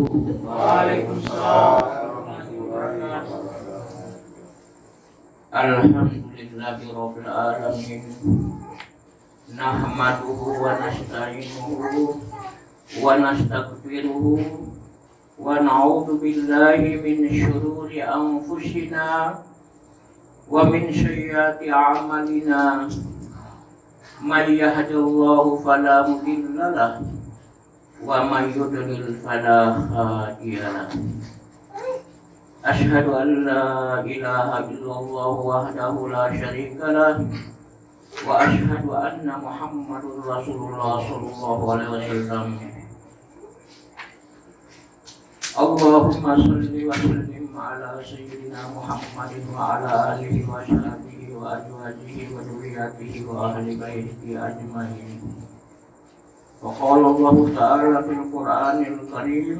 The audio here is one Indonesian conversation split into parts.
Waalaikumsalam warahmatullahi wabarakatuh. Alhamdulillahirabbil alamin. Nahmaduhu wa nasta'inuhu wa nastaghfiruhu wa na'udzu billahi min syururi anfusina wa min sayyiati a'malina. May yahdihillahu fala mudilla lahu wa may yudlil fala hadiya lahu. Asyhadu an la ilaha illallah wahdahu la syarika lahu wa asyhadu anna Muhammadur Rasulullah sallallahu alaihi wasallam. Allahumma shalli wa sallim ala sayyidina Muhammadin wa ala alihi wa sahbihi wa azwajihi wa dzurriyyatihi wa ahli baitihi ajmain. Wa qala Allah ta'ala fil Qur'anil Karim: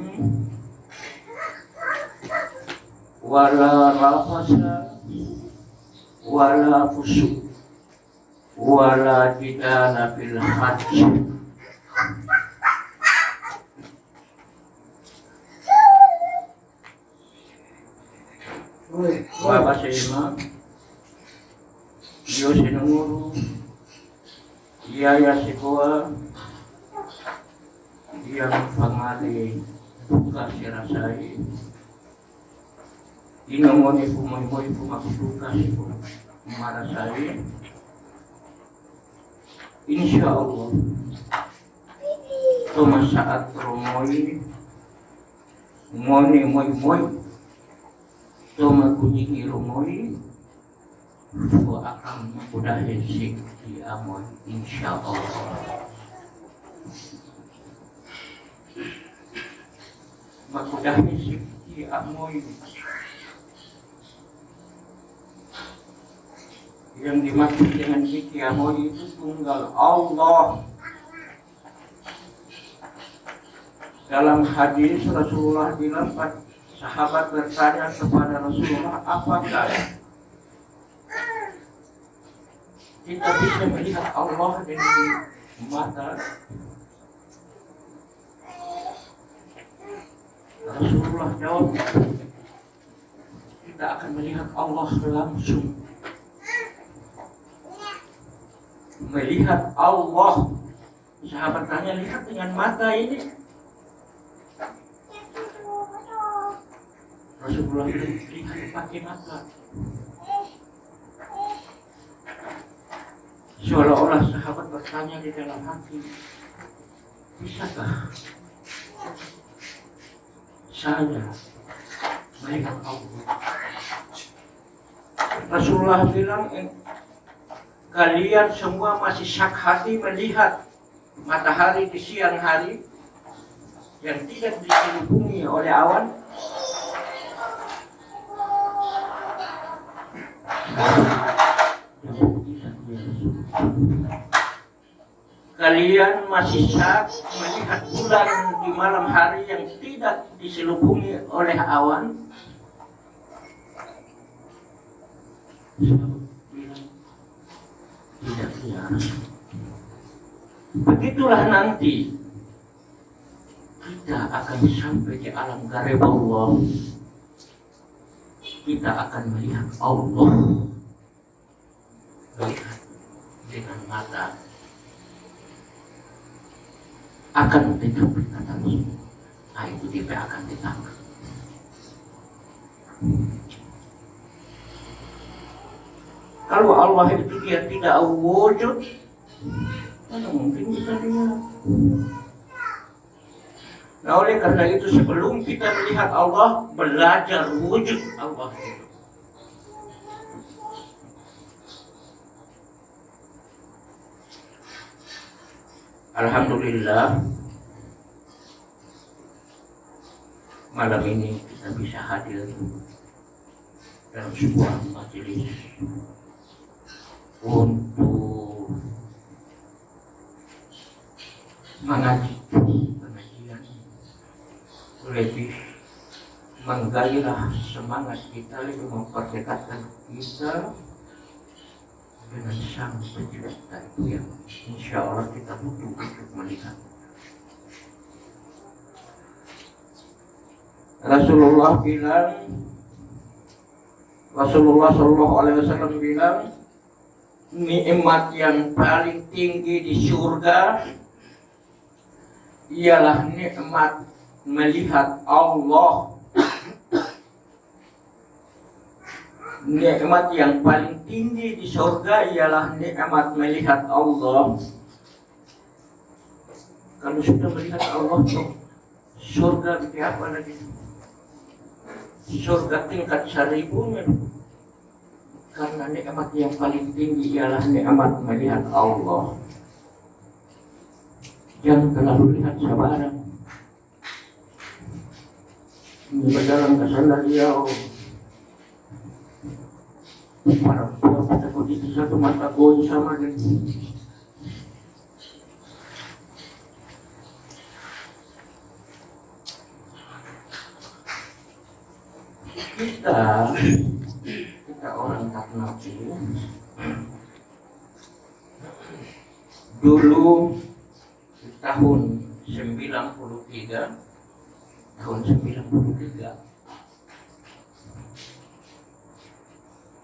wala rafasa wala fusuq wala jidala fil hajj. Bapak Sema Yosinunguru Yaya Sikoa yang pangari buka sirasai inamoni pumoy pumakuduka sipo marasai. Insya Allah toma saat romoy ngoni moy toma kunjingi romoy ko akan mudahin sikti amoy insya Allah. Makudahin sikti amoy yang dimaksud dengan sikti amoy itu tunggal Allah. Dalam hadis Rasulullah bilang, sahabat bertanya kepada Rasulullah, apakah kita bisa melihat Allah dengan mata? Rasulullah jawab, kita akan melihat Allah langsung. Melihat Allah. Sahabat tanya, lihat dengan mata ini? Rasulullah lihat pakai mata. Seolah-olah sahabat bertanya di dalam hati, bisakah saya melihat Allah? Rasulullah bilang, kalian semua masih syak hati melihat matahari di siang hari yang tidak diselimuti oleh awan. Kalian masih syak melihat bulan di malam hari yang tidak diselimuti oleh awan. Tidak, ya. Begitulah nanti kita akan sampai di alam ghaib Allah. Kita akan melihat Allah, melihat dengan mata. Akan tetapi kata Rasul, itu dia akan ditangkap. Kalau Allah itu dia tidak wujud, mana mungkin bisa lihat. Nah, oleh karena itu sebelum kita melihat Allah, belajar wujud Allah itu. Alhamdulillah, malam ini kita bisa hadir dalam sebuah majelis untuk mengaji pengajian, lebih menggairah semangat kita, lebih memperdekatkan kita dengan sang pencipta itu yang insya Allah kita butuh untuk melihat. Rasulullah Shallallahu Alaihi Wasallam bilang, nikmat yang paling tinggi di surga ialah nikmat melihat Allah. Nikmat yang paling tinggi di surga ialah nikmat melihat Allah. Kalau sudah melihat Allah tuh, surga lebih apa lagi? Surga tingkat 1000 karena nikmat yang paling tinggi ialah nikmat melihat Allah. Jangan terlalu lihat sabaran. Berjalan ke sana dia, para puas pada kondisi satu mata goy sama dengan kita orang Karnati dulu tahun 93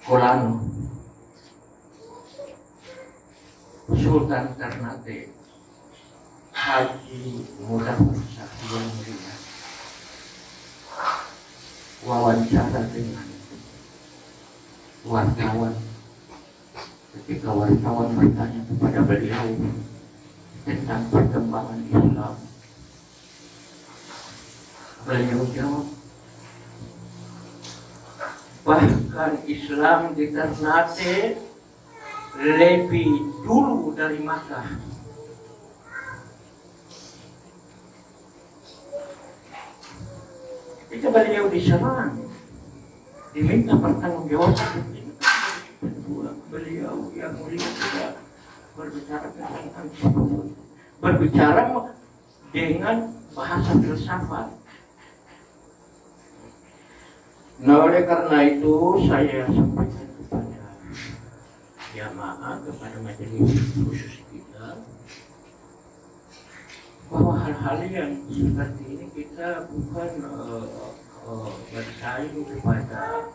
Kolano Sultan Ternate Haji Mudah Saktian Mulia wawancara dengan wartawan. Ketika wartawan bertanya kepada beliau tentang perkembangan Islam, beliau jawab, bahkan Islam di Ternate lebih dulu dari Makkah. Ketika beliau diserang, diminta pertanggungjawaban. Kedua, beliau yang mulia tidak berbicara dengan bahasa filsafat. Nah, oleh karena itu saya sampaikan kepada jamaah, kepada majelis khusus kita, bahwa hal-hal yang seperti ini kita bukan bersaing kepada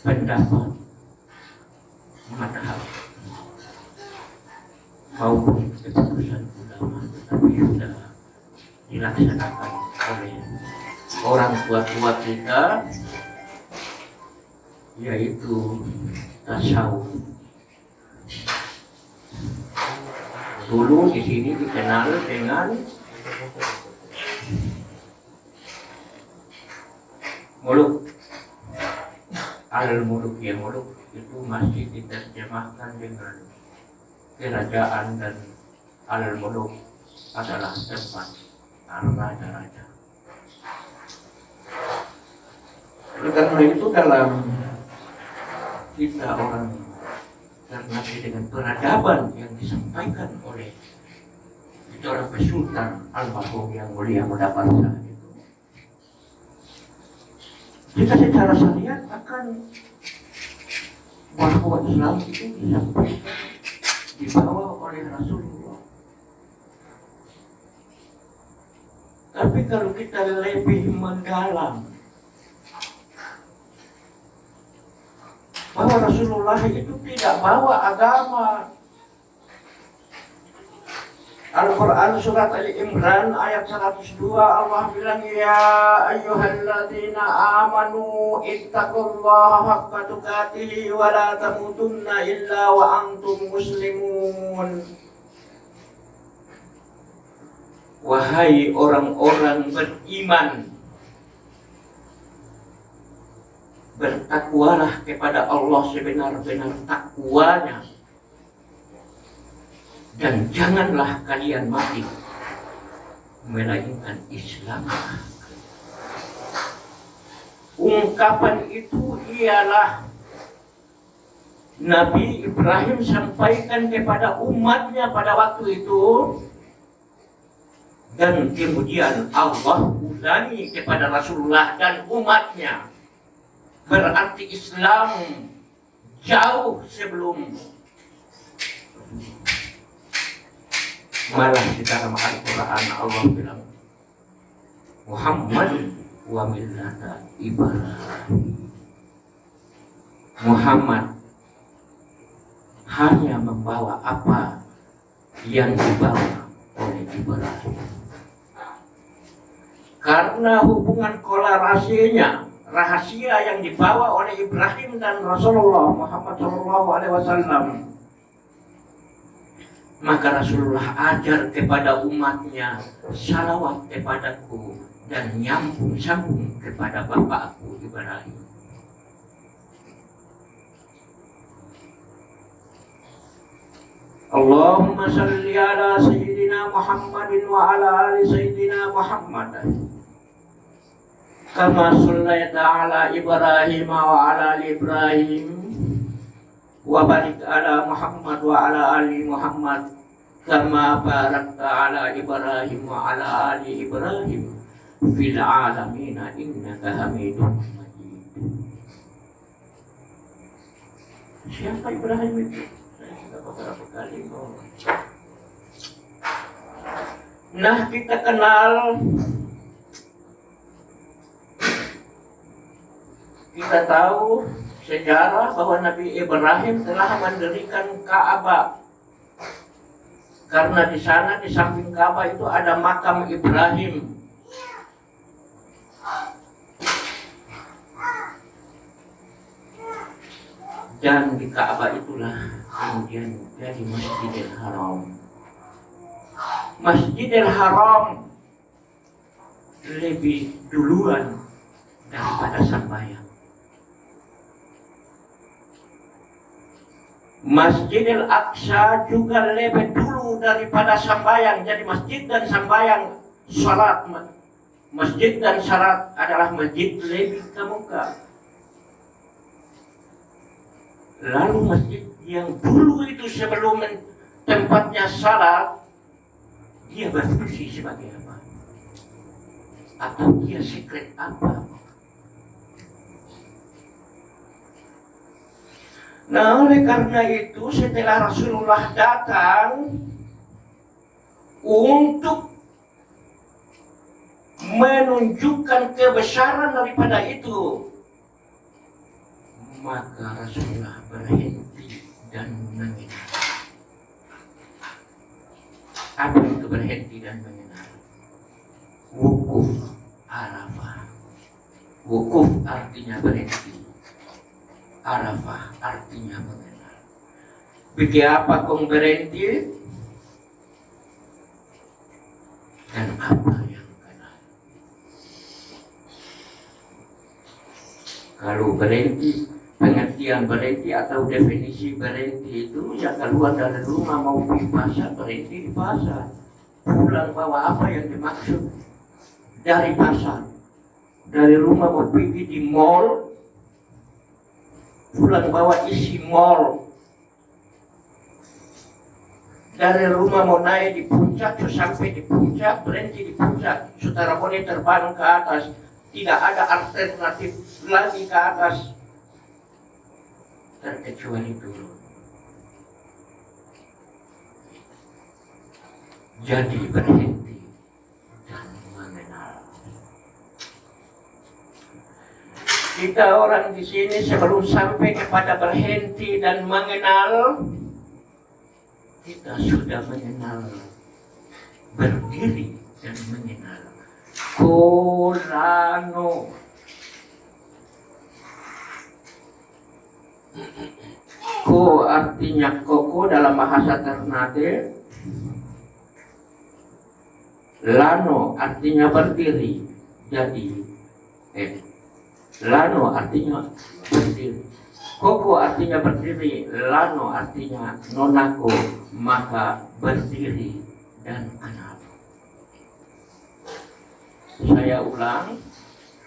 pendapat madhab maupun keputusan ulama, tetapi sudah dilaksanakan oleh orang tua-tua kita, yaitu tasawuf. Dulu di sini dikenal dengan muluk, al-muluk. Ya, muluk itu masih diterjemahkan dengan kerajaan, dan al-muluk adalah tempat raja-raja. Karena itu dalam kita orang karena dengan peradaban yang disampaikan oleh seorang Sultan almarhum yang mulia Mudafarsa itu, kita secara syariat akan bahwa Islam itu disampaikan, dibawa oleh Rasulullah. Tapi kalau kita lebih mendalam bahwa Rasulullah itu tidak bawa agama. Al-Quran surat Ali Imran ayat 102, Allah bilang, ya ayyuhalladzina amanu ittaqullaha haqqa tuqatih wa la tamutunna illa wa antum muslimun. Wahai orang-orang beriman, bertakwalah kepada Allah sebenar-benar takwanya, dan janganlah kalian mati melainkan Islam. Ungkapan itu ialah Nabi Ibrahim sampaikan kepada umatnya pada waktu itu, dan kemudian Allah ulangi kepada Rasulullah dan umatnya. Berarti Islam jauh sebelum, malah di dalam Al-Quran Allah bilang, Muhammad wa millata Ibrahim. Muhammad hanya membawa apa yang dibawa oleh Ibrahim. Karena hubungan kolerasinya, rahasia yang dibawa oleh Ibrahim dan Rasulullah Muhammad SAW, maka Rasulullah ajar kepada umatnya salawat kepadaku dan sambung kepada bapakku Ibrahim. Allahumma salli ala Sayyidina Muhammadin wa ala ali Sayyidina Muhammad kama sallaita ala Ibrahim wa ala ali Ibrahim wa barik ala Muhammad wa ala ali Muhammad kama barakta ala Ibrahim wa ala ali Ibrahim fil alamin innaka Hamidum Majid. Siapa Ibrahim itu? Beberapa kali nah kita kenal, kita tahu sejarah bahwa Nabi Ibrahim telah mendirikan Ka'bah, karena di sana di samping Ka'bah itu ada makam Ibrahim. Dan di Ka'bah itulah kemudian jadi Masjidil Haram. Masjidil Haram lebih duluan daripada sembahyang. Masjidil Aqsa juga lebih dulu daripada sembahyang. Jadi masjid dan sembahyang, salat, masjid dan salat adalah masjid lebih kemuka. Lalu masjid yang dulu itu sebelum tempatnya salat, dia berfungsi sebagai apa? Atau dia secret apa? Nah, oleh karena itu setelah Rasulullah datang untuk menunjukkan kebesaran daripada itu, maka Rasulullah berhenti dan mengenal. Apa itu berhenti dan mengenal? Wukuf Arafah. Wukuf artinya berhenti, Arafah artinya mengenal. Bagi apa kau berhenti? Dan apa yang kenal? Kalau berhenti, pengertian berhenti atau definisi berhenti itu ya keluar dari rumah mau pergi pasar, berhenti di pasar, pulang bawa apa yang dimaksud dari pasar, dari rumah mau pergi di mall, pulang bawa isi mall, dari rumah mau naik di puncak, sampai di puncak berhenti di puncak, saudara boleh terbang ke atas, tidak ada alternatif lagi ke atas terkecuali dulu. Jadi berhenti dan mengenal. Kita orang di sini sebelum sampai kepada berhenti dan mengenal, kita sudah mengenal berdiri dan mengenal. Kolano. Ko artinya koko dalam bahasa Ternate. Lano artinya berdiri. Jadi Lano artinya berdiri. Koko artinya berdiri. Lano artinya nonako, maka berdiri dan kenal. Saya ulang.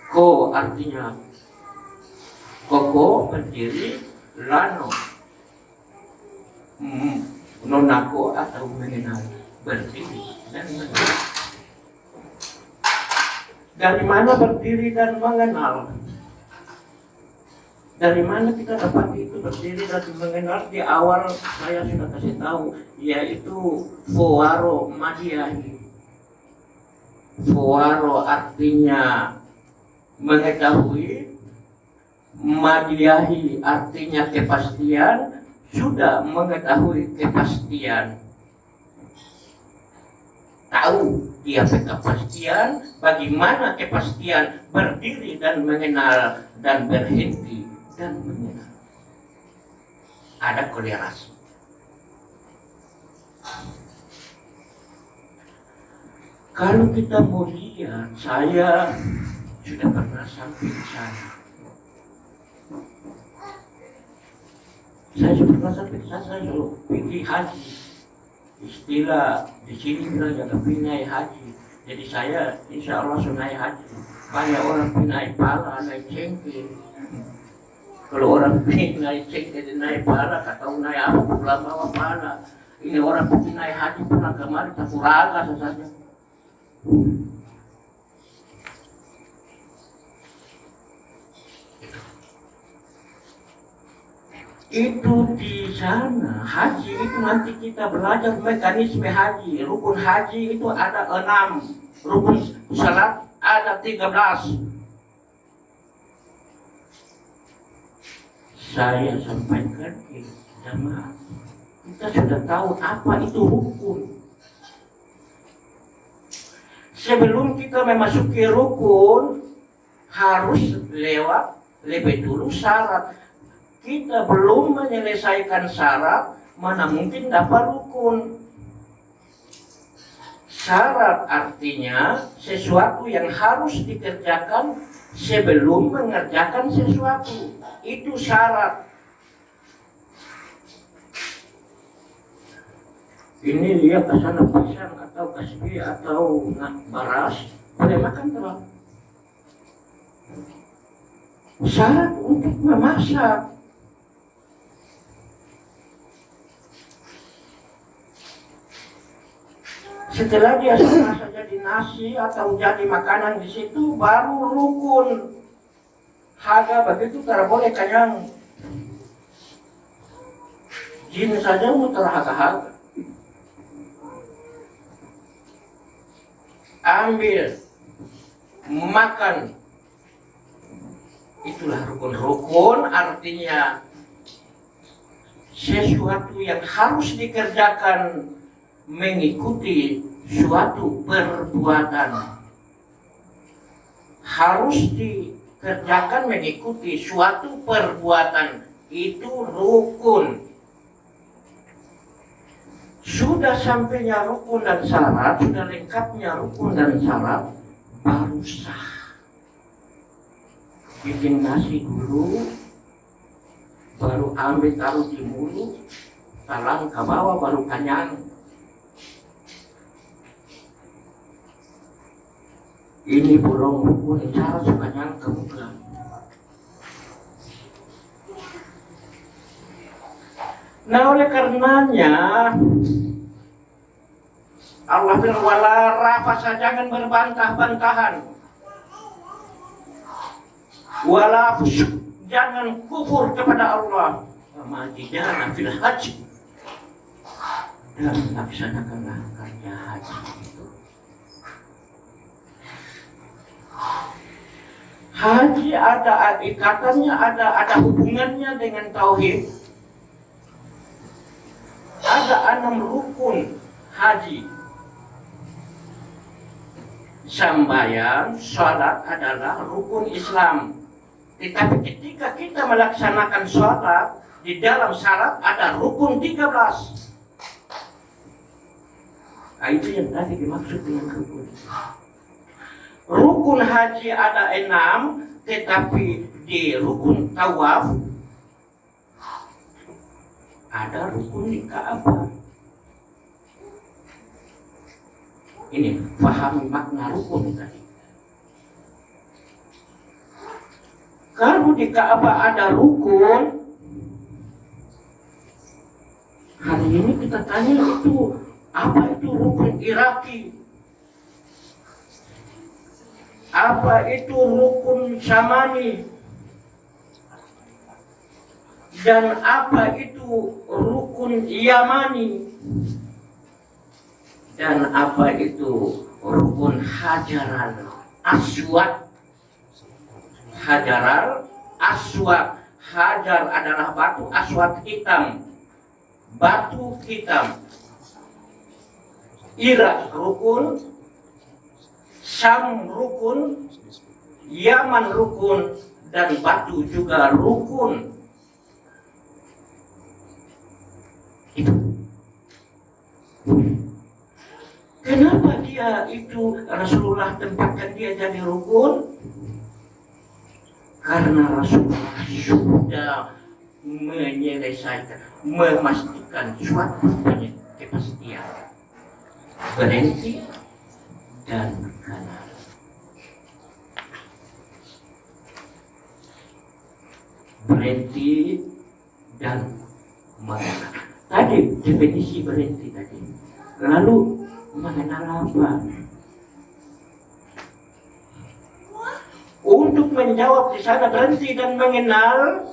Ko artinya koko berdiri. Lano nonako atau mengenal, berdiri dan mengenal. Dari mana berdiri dan mengenal? Dari mana kita dapat itu berdiri dan mengenal? Di awal saya sudah kasih tahu, yaitu Fowaro Madiahi. Fuwaro artinya mengetahui, madiyahi artinya kepastian, sudah mengetahui kepastian. Tahu dia kepastian, bagaimana kepastian berdiri dan mengenal dan berhenti dan mengenal. Ada korelasi. Kalau kita mau lihat, saya sudah pernah sampai di sana. Saya sudah pernah sampai di sana, saya sudah pergi haji. Istilah di sini bilang jaga pinai haji. Jadi saya insya Allah sudah naik haji. Banyak orang pinai pala, naik cengkeh. Kalau orang pinai cengkeh dan naik pala, tak tahu naik apa, pulang bawa pala. Ini orang pinai haji pulang kemari tak kuraga saja. Itu di sana haji itu nanti kita belajar mekanisme haji. Rukun haji itu ada 6, rukun salat ada 13. Saya sampaikan ke jamaah, kita sudah tahu apa itu rukun. Sebelum kita memasuki rukun harus lewat lebih dulu syarat. Kita belum menyelesaikan syarat, mana mungkin dapat rukun. Syarat artinya sesuatu yang harus dikerjakan sebelum mengerjakan sesuatu. Itu syarat. Ini dia kesana pisang atau kasbi atau baras, boleh makan terang. Syarat untuk memasak. Setelah dia merasa jadi nasi atau jadi makanan di situ, baru rukun. Haga begitu tidak boleh kenyang. Jin saja muter haga-haga. Ambil, makan. Itulah rukun-rukun, artinya sesuatu yang harus dikerjakan mengikuti suatu perbuatan, harus dikerjakan mengikuti suatu perbuatan, itu rukun. Sudah sampainya rukun dan syarat, sudah lengkapnya rukun dan syarat, baru sah. Bikin nasi dulu, baru ambil taruh di mulut, talang ke bawah, baru kenyang. Ini belum rukun, cara sukanya ke muka. Nah, oleh karenanya Allah bilang wala rafasa, jangan berbantah-bantahan. Wala fusyuk, jangan kufur kepada Allah. Majidana fil haji, dan laksanakanlah kerja haji itu. Haji ada ikatannya, ada hubungannya dengan tauhid. Ada 6 rukun haji. Sembahyang, sholat adalah rukun Islam. Tetapi ketika kita melaksanakan sholat, di dalam syarat ada rukun 13. Nah, itu yang tadi dimaksud dengan rukun. Rukun haji ada 6, tetapi di rukun tawaf ada rukun di Ka'bah. Ini pahami makna rukun tadi. Kalau di Ka'bah ada rukun, hari ini kita tanya itu apa itu rukun Iraki? Apa itu rukun Syamani? Dan apa itu rukun Yamani? Dan apa itu rukun hajaral aswad. Hajaral aswad. Hajar adalah batu, aswad hitam, batu hitam. Irak rukun, Syam rukun, Yaman rukun, dan batu juga rukun. Itu. Kenapa dia itu Rasulullah tempatkan dia jadi rukun? Karena Rasulullah sudah menyelesaikan, memastikan suatu kepastian, berhenti dan kanan. Berhenti dan mengenal. Tadi definisi berhenti tadi. Lalu mengenal apa? Untuk menjawab di sana berhenti dan mengenal,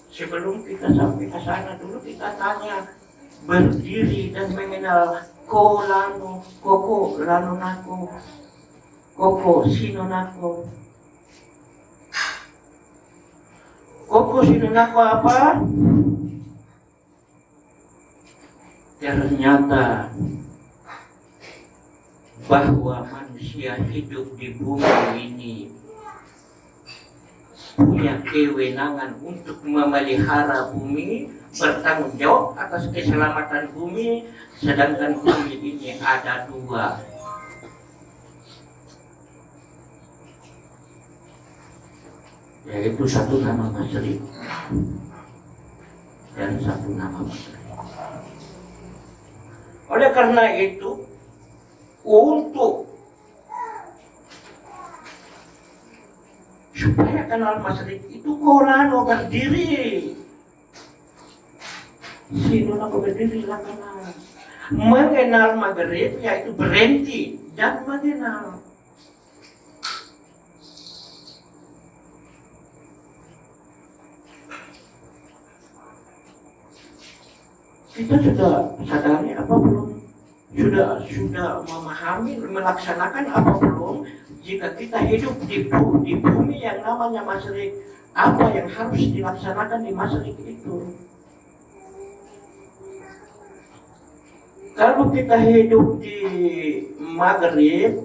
sebelum kita sampai ke sana dulu kita tanya berdiri dan mengenal ko lanu koko lanu nako koko sino nako. Koko sino nako apa? Ternyata bahwa manusia hidup di bumi ini punya kewenangan untuk memelihara bumi, bertanggung jawab atas keselamatan bumi, sedangkan bumi ini ada dua. Yaitu satu nama Masyrik dan satu nama Maghrib. Oleh karena itu, untuk supaya kenal Masyrik itu Korano berdiri, sino nako berdiri lah kenal. Mengenal Maghrib yaitu berhenti dan mengenal. Kita sudah sadari apa belum? Sudah memahami, melaksanakan apa belum? Jika kita hidup di bumi yang namanya Masyrik, apa yang harus dilaksanakan di Masyrik itu? Kalau kita hidup di Maghrib,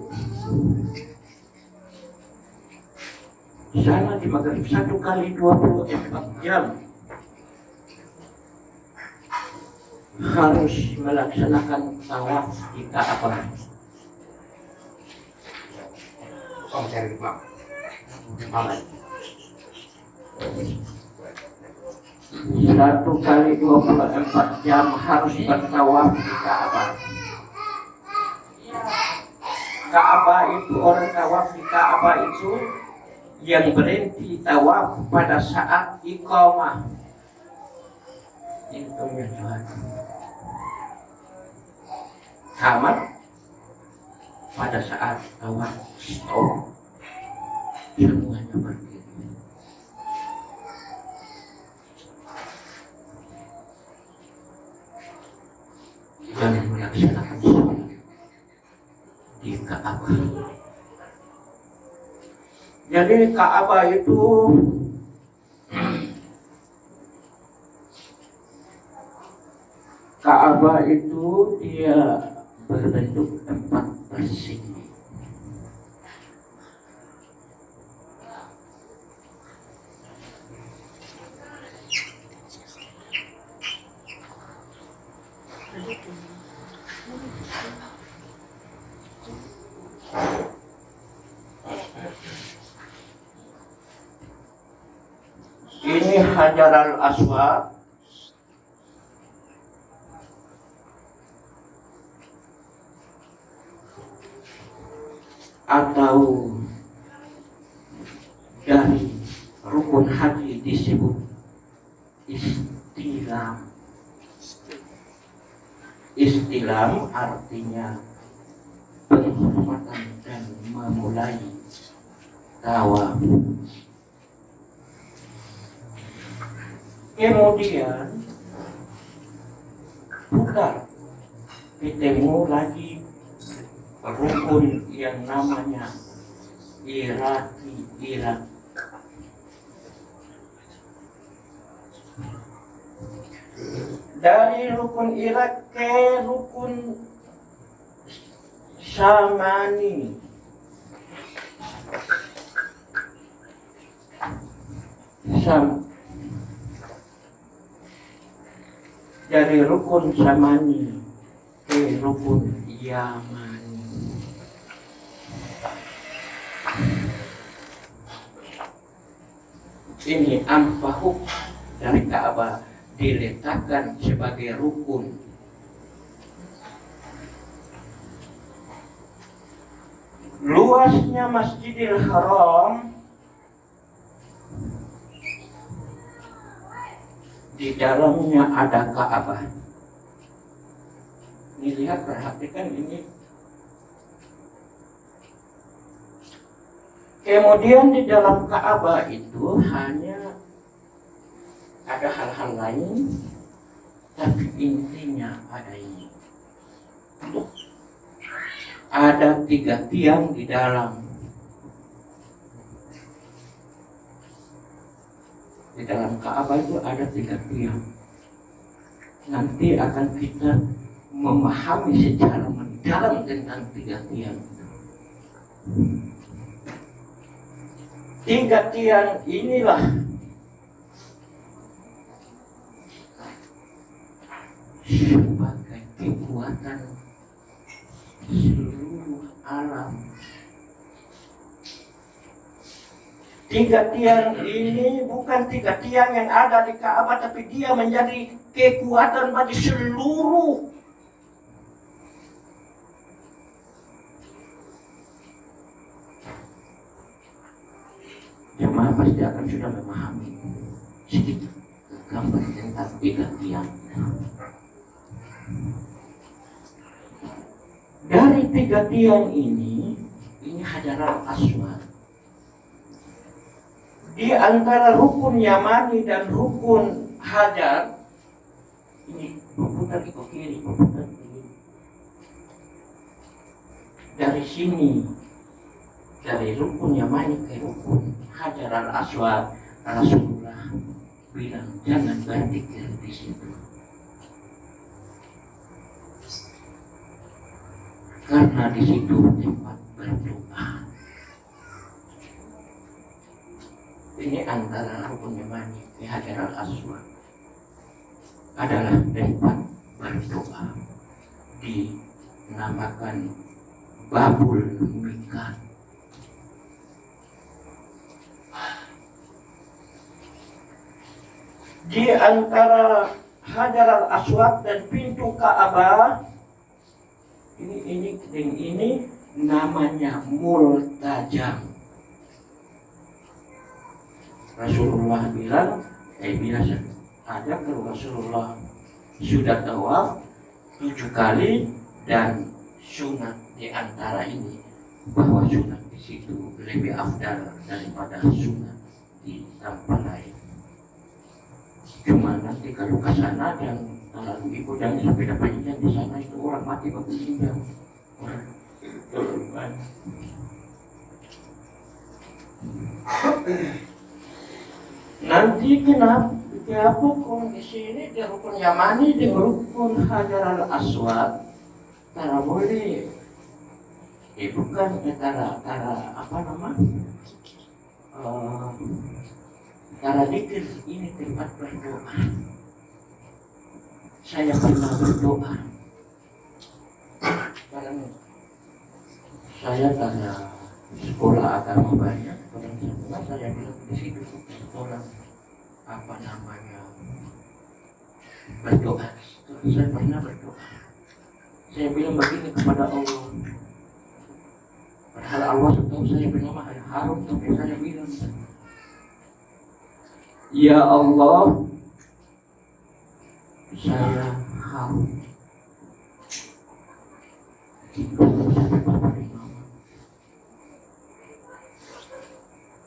sana di Maghrib 1 kali 24 jam harus melaksanakan tawaf di Ka'bah. Cari Pak. Satu kali 24 jam harus bertawaf di Ka'bah. Ka'bah itu, orang tawaf di Ka'bah itu yang berhenti tawaf pada saat iqamah. Itu yang kamar pada saat tawaf stop, semuanya berdiri dan melaksanakan sholat di Ka'bah. Jadi Ka'bah itu dia berbentuk tempat persegi. Ini Hajar al-Aswad atau dari rukun haji disebut istilam. Istilam artinya penghormatan dan memulai tawaf. Kemudian putar, ketemu lagi rukun yang namanya Irak. Dari rukun Irak ke rukun Samani. Dari rukun Samani ke rukun Yamani. Ini ampahuk dari Ka'bah diletakkan sebagai rukun. Luasnya Masjidil Haram di dalamnya ada Ka'bah. Ini lihat, perhatikan ini. Kemudian di dalam Ka'bah itu hanya ada hal-hal lain, tapi intinya ada ini. Ada 3 tiang di dalam. Di dalam Ka'bah itu ada 3 tiang. Nanti akan kita memahami secara mendalam tentang 3 tiang. 3 tiang inilah sebagai kekuatan seluruh alam. 3 tiang ini bukan 3 tiang yang ada di Ka'bah, tapi dia menjadi kekuatan bagi seluruh jemaah. Pasti akan sudah memahami sedikit gambar tentang 3 tiang. Dari 3 tiang ini Hajarul Aswad. Di antara rukun Yamani dan rukun Hajar ini berputar ke kiri, berputar ke kiri. Dari sini, dari rukun Yamani ke rukun Hajar al-Aswad, Rasulullah bilang jangan berpikir di situ, karena di situ tempat berdoa. Ini antara rukun Yamani ke Hajar al-Aswad adalah tempat berdoa, dinamakan Babul Mikat. Di antara Hajar al-Aswad dan pintu Ka'bah ini namanya Multajam. Rasulullah bilang, biasa ada kalau Rasulullah sudah tawaf 7 kali, dan sunat di antara ini, bahwa sunat di situ lebih afdal daripada sunat di tempat lain. Cuma nanti kalau ke sana dan terlalu ikut dan sepeda panjang di sana itu orang mati begitu. Nanti kenapa hukum di sini di rukun Yamani di rukun Hajar al-Aswad tara boleh bukan tara apa nama tara dikir, ini tempat berdoa. Saya pernah berdoa karena saya tanya sekolah agama banyak, saya bilang di situ sekolah apa namanya berdoa. Saya pernah berdoa, saya bilang begini kepada Allah, padahal Allah tahu saya bernama Harun, tapi saya bilang, ya Allah, saya Harun,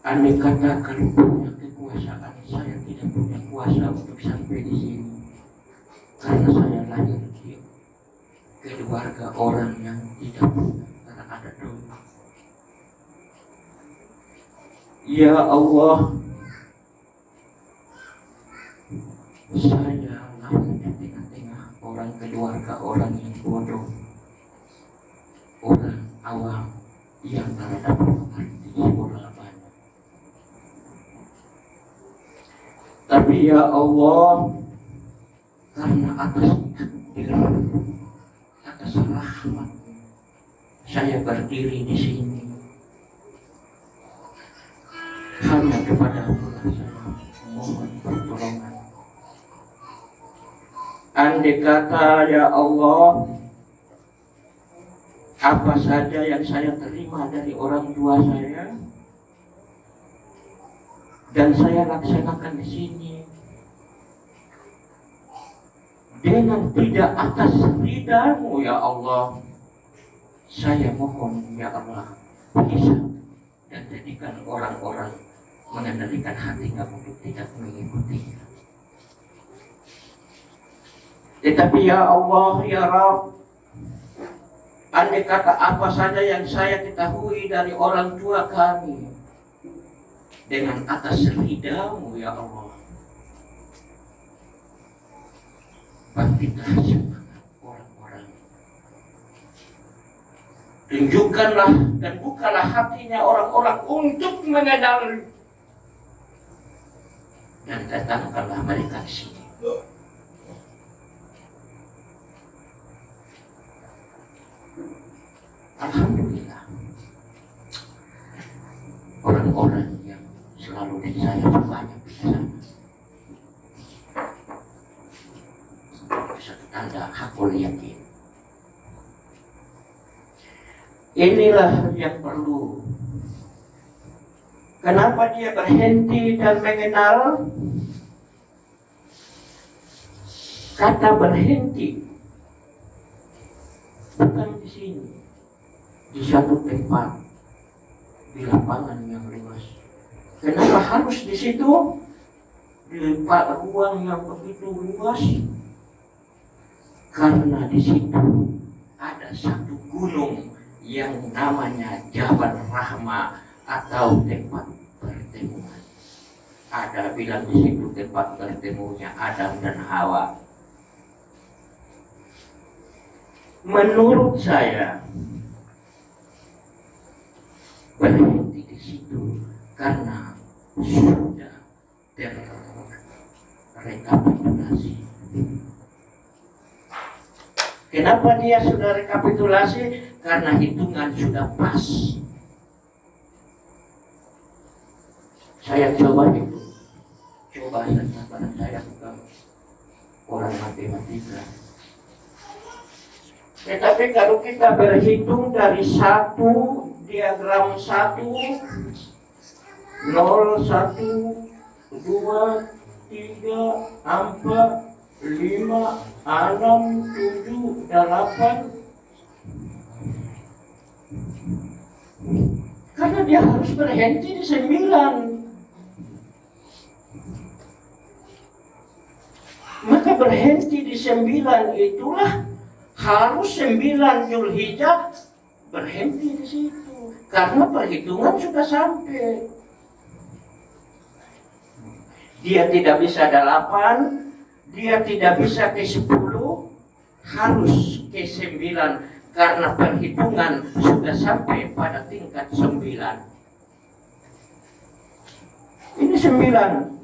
andai kata kalau punya kekuasaan, saya tidak punya kuasa untuk sampai di sini, karena saya lahir di keluarga orang yang tidak punya. Ya Allah, saya lahir di tengah-tengah orang keluarga orang yang bodoh, orang awam yang tak dapat mengerti sekolah banyak. Tapi ya Allah, karena atas takdir, atas rahmat, saya berdiri di sini. Hanya kepada-Mu saya mohon pertolongan. Andai kata ya Allah, apa saja yang saya terima dari orang tua saya dan saya laksanakan di sini dengan tidak atas ridha-Mu ya Allah, saya mohon ya Allah, bisa dan jadikan orang-orang mengendalikan hatinya untuk tidak mengikutinya. Tetapi ya Allah, ya Rabb, andai kata apa saja yang saya ketahui dari orang tua kami dengan atas ridha-Mu ya Allah, bangkitlah semangat orang-orang, tunjukkanlah dan bukalah hatinya orang-orang untuk mengenal dan datangkanlah mereka di sini. Alhamdulillah, orang-orang yang selalu di saya banyak bijaksana. Satu tanda hakul yakin. Inilah yang perlu. Kenapa dia berhenti dan mengenal? Kata berhenti bukan di sini, di satu tempat, di lapangan yang luas. Kenapa harus di situ? Di ruang yang begitu luas? Karena di situ ada satu gunung yang namanya Jabal Rahmah atau tempat pertemuan. Ada bilang di situ tempat bertemunya Adam dan Hawa. Menurut saya berhenti di situ karena sudah terrekapitulasi. Kenapa dia sudah rekapitulasi? Karena hitungan sudah pas. Saya coba itu, coba saja pada saya bukan orang matematika. Tetapi kalau kita berhitung dari diagram 1, 0, 1, 2, 3, 4, 5, 6, 7, 8. Karena dia harus berhenti di 9. Maka berhenti di 9 itulah harus 9 Zulhijjah berhenti di situ. Karena perhitungan sudah sampai. Dia tidak bisa 8, dia tidak bisa ke 10, harus ke 9. Karena perhitungan sudah sampai pada tingkat 9. Ini 9.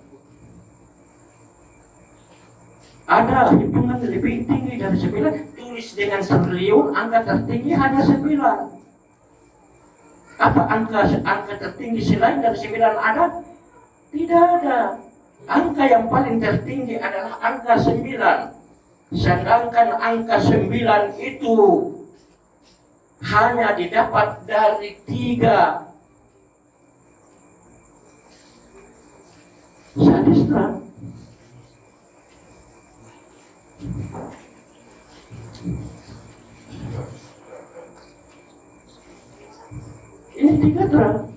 Ada hitungan lebih tinggi dari 9. Tulis dengan triliun, angka tertinggi hanya 9. Apa angka tertinggi selain dari 9 ada? Tidak ada. Angka yang paling tertinggi adalah angka 9. Sedangkan angka 9 itu hanya didapat dari 3. Sadis terang. Ini 3 terang.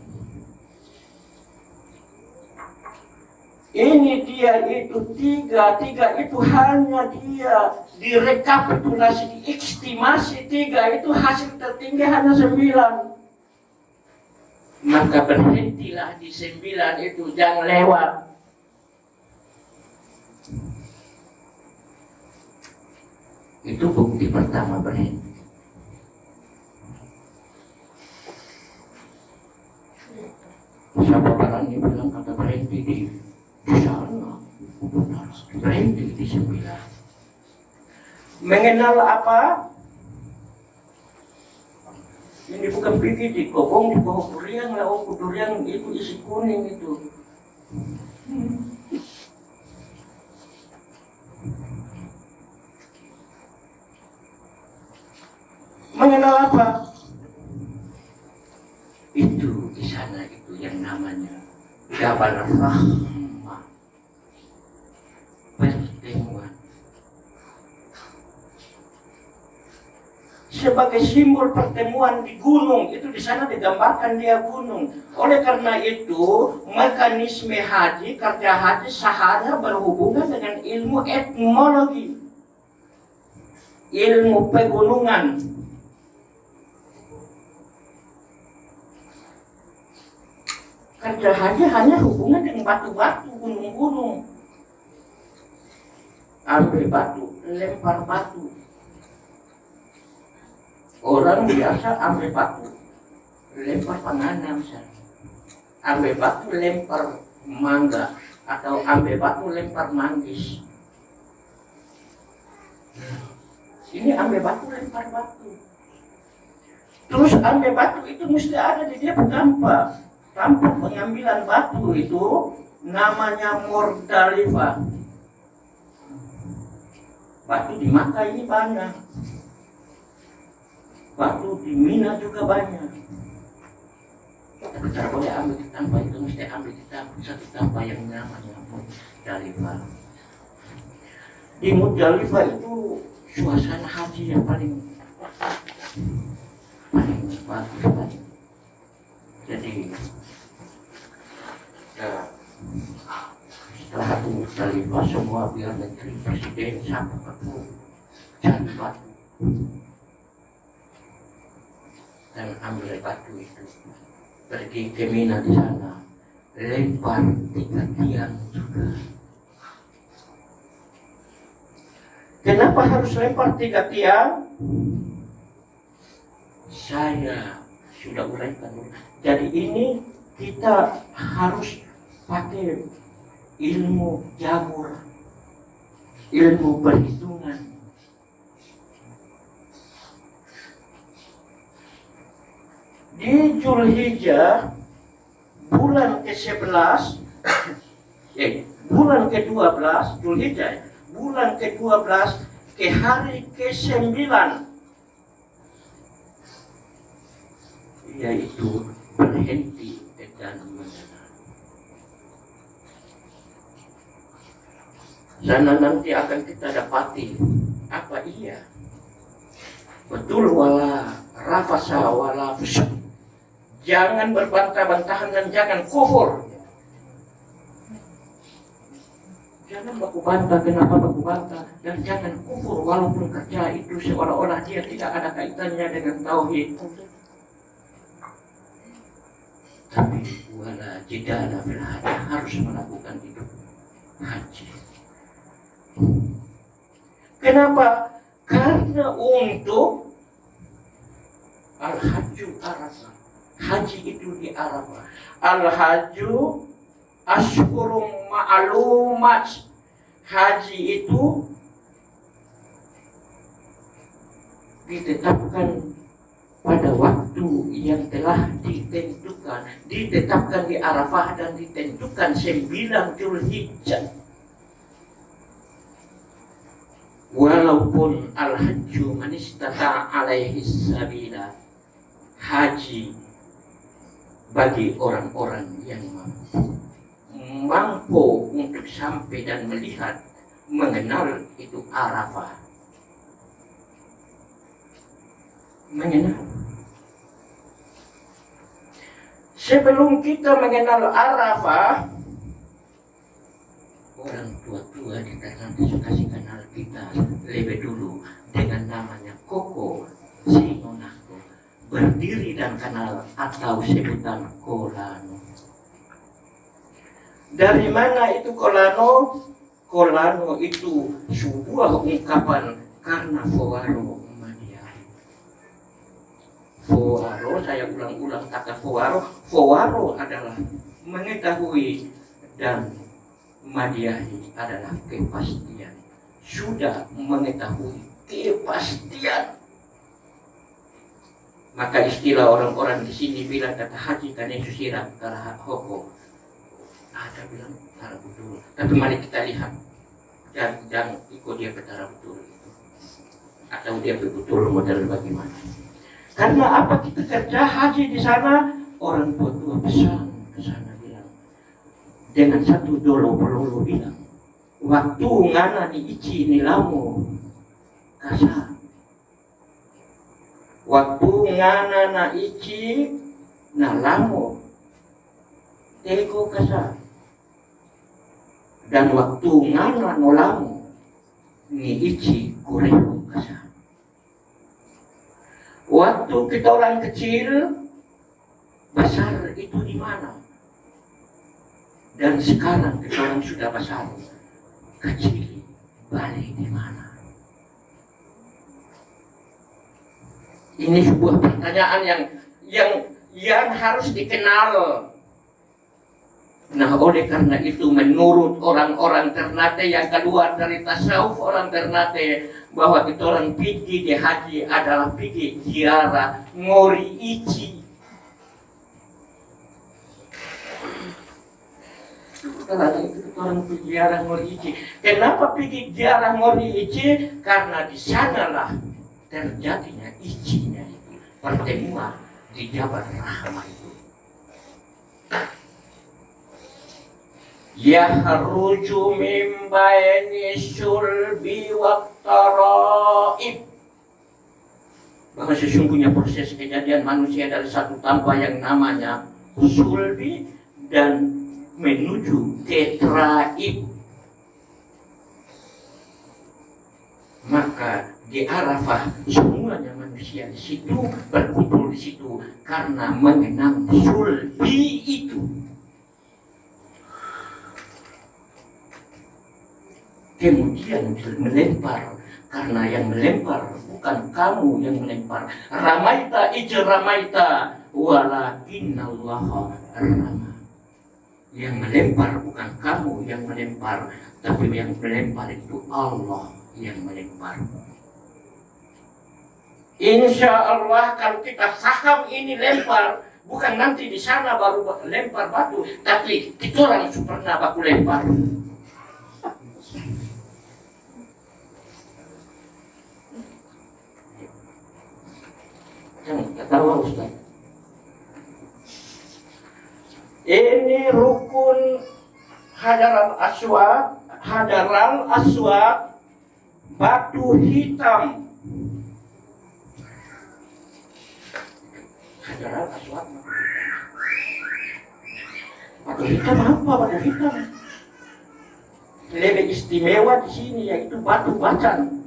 Ini dia itu 3 itu hanya dia direkapitulasi, diestimasi 3 itu hasil tertinggi hanya 9. maka berhentilah di 9 itu, jangan lewat. Itu bukti pertama berhenti. Siapa barangnya bilang kata berhenti di sana, berhenti di 9. Mengenal apa? Ini bukan pergi di kobong, di bawah durian lah, durian itu isi kuning itu. Mengenal apa? Itu di sana itu yang namanya Jabal Rahmah, pertemuan. Sebagai simbol pertemuan di gunung, itu di sana digambarkan dia gunung. Oleh karena itu, mekanisme haji, kerja haji sahada berhubungan dengan ilmu etnologi, ilmu pegunungan. Kerja haji hanya hubungan dengan batu-batu, gunung-gunung. Ambil batu, lempar batu. Orang biasa ambil batu, lempar panganan misalnya. Ambil batu, lempar mangga. Atau ambil batu, lempar manggis. Ini ambil batu, lempar batu. Terus ambil batu itu mesti ada di dia tampak. Tampak pengambilan batu itu namanya Mordalifah. Batu di Makkah ini banyak. Batu di Mina juga banyak. Tapi tidak boleh ambil di tanpa itu, mesti ambil di satu tanpa yang namanya Mudalifah. Di Mudalifah itu suasana haji yang paling bagus. Jadi setelah itu Mudalifah semua biar menteri presiden sampai ketemu cari batu dan ambil batu itu, pergi ke Mina di sana, lempar 3 tiang juga. Kenapa harus lempar 3 tiang? Saya sudah uraikan. Jadi ini kita harus pakai ilmu jamur, ilmu perhitungan. Di Zulhijjah bulan ke-11, bulan ke-12, Zulhijjah bulan ke-12 ke hari ke-9, yaitu berhenti dan mengenal. Sana nanti akan kita dapati apa iya betul wala rafasa wala fusyuk. Jangan berbantah-bantahan dan jangan kufur. Jangan baku bantah, kenapa baku bantah, dan jangan kufur walaupun kerja itu seolah-olah dia tidak ada kaitannya dengan tauhid. Tapi wala jidala fil haji, harus melakukan itu haji. Kenapa? Karena untuk al-hajju Arafah. Haji itu di Arafah. Al-hajju ashhurum ma'lumat. Haji itu ditetapkan pada waktu yang telah ditetapkan di Arafah dan ditentukan 9 Zulhijjah. Walaupun al-hajju man istata'a alaihi sabila, haji bagi orang-orang yang mampu untuk sampai dan melihat, mengenal itu Arafah. Mengenal. Sebelum kita mengenal Arafah, orang tua-tua di Ternate kasih kenal kita lebih dulu dengan namanya Koko Sinonako. berdiri dan kenal atau sebutan Kolano. Dari mana itu Kolano? Kolano itu sebuah ungkapan karena Fowaro Madiahi. Fowaro, saya ulang-ulang kata Fowaro. Fowaro adalah mengetahui dan Madiahi adalah kepastian. Sudah mengetahui kepastian. Maka istilah orang-orang di sini bilang kata haji kan yang susirap karena hoko. Ada bilang cara betul, tapi mari kita lihat dan ikut dia ke cara betul itu, atau dia betul model bagaimana. Karena apa kita kerja haji di sana, orang tua pesan ke sana bilang dengan satu dolo bilang, waktu ngana di ici ni lamu kasar, waktu ngana na ici na lamu teko kasar. Dan waktu ngana nolamu ni ici kurehu kasar. Waktu kita orang kecil besar itu di mana? Dan sekarang kita orang sudah besar kecil balik di mana? Ini sebuah pertanyaan yang harus dikenal. Nah, oleh karena itu menurut orang-orang Ternate yang keluar dari tasawuf orang Ternate, bahwa kita orang pergi di haji adalah pergi ziarah ngori ici. Karena itu kita orang pergi ziarah ngori ici. Kenapa pergi ziarah ngori ici? Karena di sanalah terjadinya icinya itu, pertemuan di Jabal Rahmah itu. Yahruju min baini syulbi wa taraib. Bahwa sesungguhnya proses kejadian manusia dari satu tanpa yang namanya sulbi dan menuju ke traib. Maka di Arafah semuanya manusia di situ berkumpul di situ karena mengenang sulbi itu. Kemudian melempar, karena yang melempar bukan kamu yang melempar. Ramaita ijramaita walakinnallaha rama. Yang melempar bukan kamu yang melempar, tapi yang melempar itu Allah yang melempar. Insya Allah kalau kita paham ini lempar, bukan nanti di sana baru lempar batu, tapi kita langsung pernah baku lempar. Tahu Ustaz? Ini rukun Hajaral Aswad batu hitam. Hajaral Aswad batu hitam apa batu hitam? Lebih istimewa di sini yaitu batu bacan.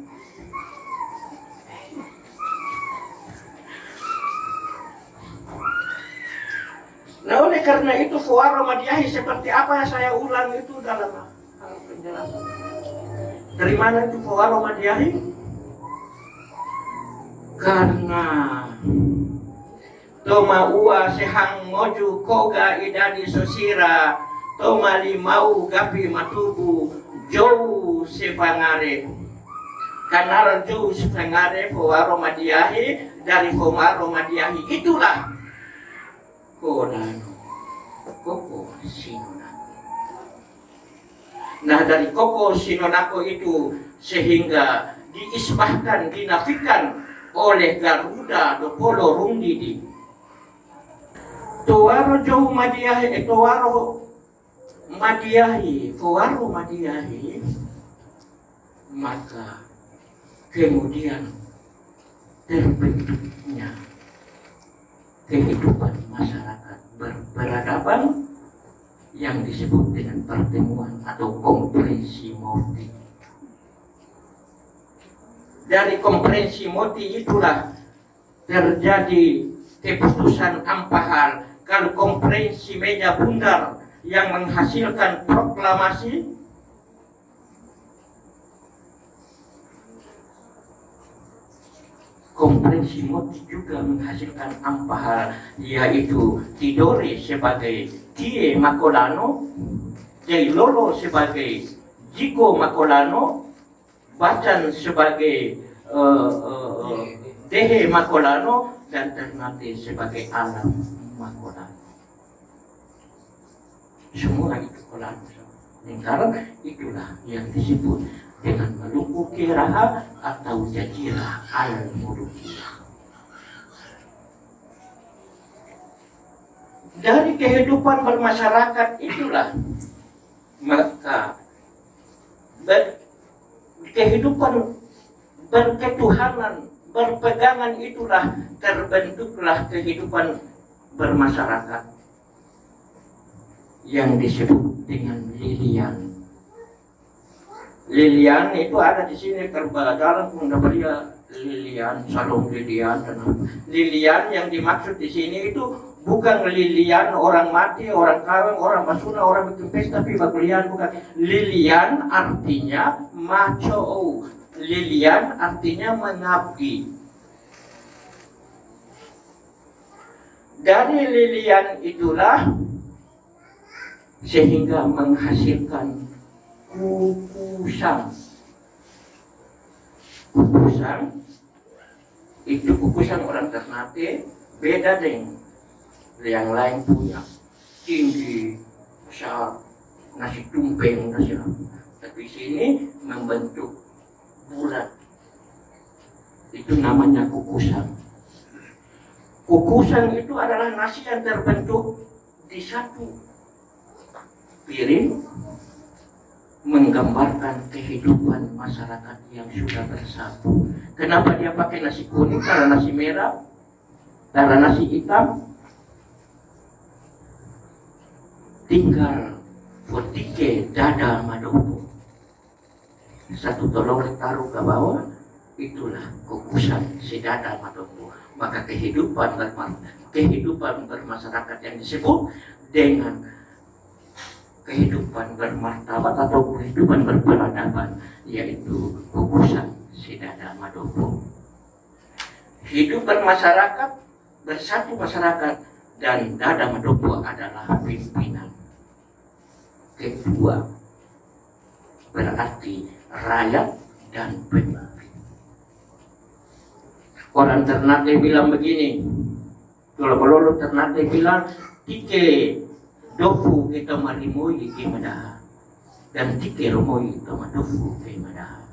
Nah, oleh karena itu Fowaro Madiahi seperti apa saya ulang itu dalam penjelasan. Dari mana itu Fowaro Madiahi? Karena Toma ua sehang moju koga idadi sosira Toma limau gapi matubu jauh sepangare. Kanal jauh sepangare Fowaro Madiahi. Dari Fowaro Madiahi itulah Kolano, Koko Sinonako. Nah, dari Koko Sinonako itu sehingga diisbahkan, dinafikan oleh Garuda Dopolo Rundidi. Towaro Jauh Madiahi, Towaro Madiahi, Fowaro Madiahi, maka kemudian terbentuknya kehidupan masyarakat berperadaban yang disebut dengan pertemuan atau komprensi moti. Dari komprensi moti itulah terjadi keputusan ampahar, kalau konferensi meja bundar yang menghasilkan proklamasi, konferensi Moti juga menghasilkan ampahar, yaitu Tidore sebagai Kie Makolano, Jailolo sebagai Jiko Makolano, Bacan sebagai Dehe Makolano, dan Ternate sebagai Alam Makolano. Semua itu Kolano. Sekarang itulah yang disebut dengan Maluku Kiraha atau Jazirah Al-Mulukiyah. Dari kehidupan bermasyarakat itulah maka kehidupan berketuhanan, berpegangan itulah terbentuklah kehidupan bermasyarakat yang disebut dengan lilian. Lilian itu ada di sini terbadaran Pundabelia lilian, salong lilian, dan lilian yang dimaksud di sini itu bukan lilian orang mati, orang kawin, orang basuna, orang bikin pesta, tapi bakulian bukan. Lilian artinya maco, lilian artinya mengabdi. Dari lilian itulah sehingga menghasilkan kukusan. Kukusan itu kukusan orang Ternate beda dengan yang lain punya, tinggi, besar, nasi tumpeng, nasi apa. Tapi sini membentuk bulat. Itu namanya kukusan. Kukusan itu adalah nasi yang terbentuk di satu piring, menggambarkan kehidupan masyarakat yang sudah bersatu. Kenapa dia pakai nasi kuning? Karena nasi merah, karena nasi hitam. Tinggal vertike dada madopo. Satu tolong taruh ke bawah, itulah kukusan si dada madopo. Maka kehidupan bermasyarakat yang disebut dengan kehidupan bermartabat atau kehidupan berperadaban, yaitu kukusan si dada madopo. Hidup bermasyarakat, bersatu masyarakat, dan dada madopo adalah pimpinan. Kedua berarti rakyat dan pemimpin. Orang Ternate bilang begini, kalau Ternate bilang tike dofu kita marimoi ke madaha, dan tike romoi kita madofu ke madaha.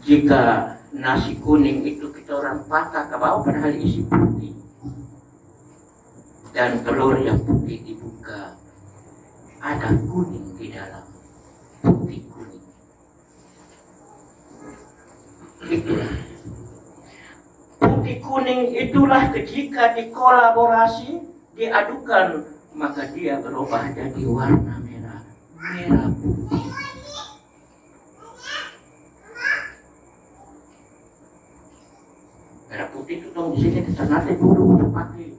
Jika nasi kuning itu kita orang patah ke bawah padahal isi putih, dan telur yang putih dibuka, ada kuning di dalam, putih kuning. Itulah putih kuning itulah ketika dikolaborasi, diadukan, maka dia berubah jadi warna merah, merah putih. Merah putih itu dong di sini di Ternate dulu pakai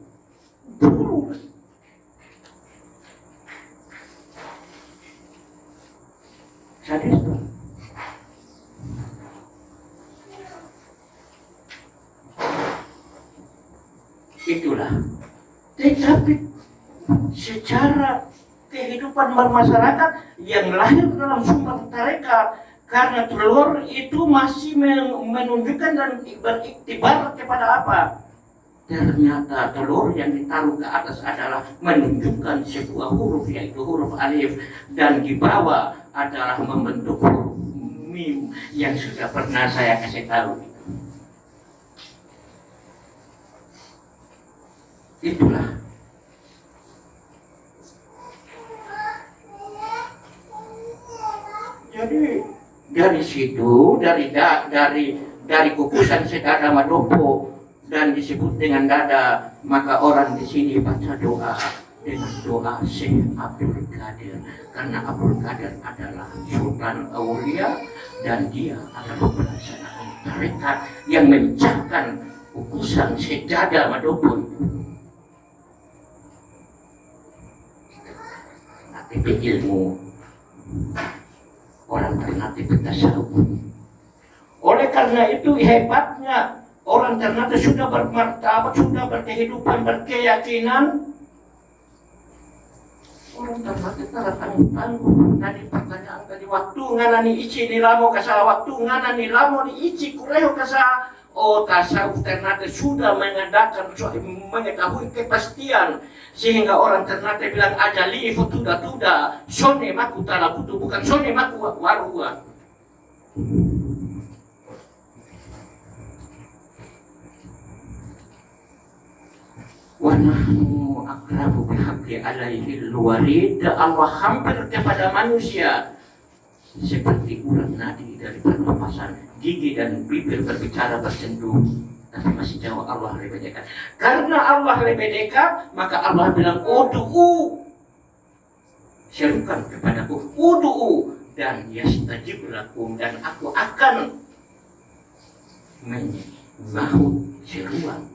dulu. Sadis tuh. Itulah. Tetapi secara kehidupan bermasyarakat yang lahir dalam sumber tarekat, karena telur itu masih menunjukkan dan beriktibar kepada apa? Ternyata telur yang ditaruh ke atas adalah menunjukkan sebuah huruf, yaitu huruf alif, dan di bawah adalah membentuk huruf mim yang sudah pernah saya kasih tahu. Itulah. Jadi dari situ, dari kukusan sedada madopo dan disebut dengan dada, maka orang di sini baca doa dengan doa Syekh Abdul Qadir, karena Abdul Qadir adalah Sultan Aulia dan dia adalah pelaksana tarekat yang memecahkan ukusan sejada madopon. Tapi ilmu orang Ternate bertasawuf. Oleh karena itu hebatnya orang Ternate sudah bermartabat, sudah berkehidupan, berkeyakinan. Orang Ternate tangguh tadi pertanyaan tadi waktu nganani ici ni lamo kasa waktu nganani lamo ni ici kureho kasa. Oh, tasawuf Ternate sudah mengetahui kepastian sehingga orang Ternate bilang ajali tuda sone maku talabutu bukan sone maku warua. Wa nahnu aqrabu bihaqqi alaihi alwarid. Allah hampir kepada manusia seperti urat nadi dari pernapasan, gigi dan bibir berbicara bersentuh, tapi masih jauh Allah lebih dekat. Karena Allah lebih dekat, maka Allah bilang ud'u, serukan kepadaku, ud'u dan yastajib lakum, dan aku akan menyahut seruan.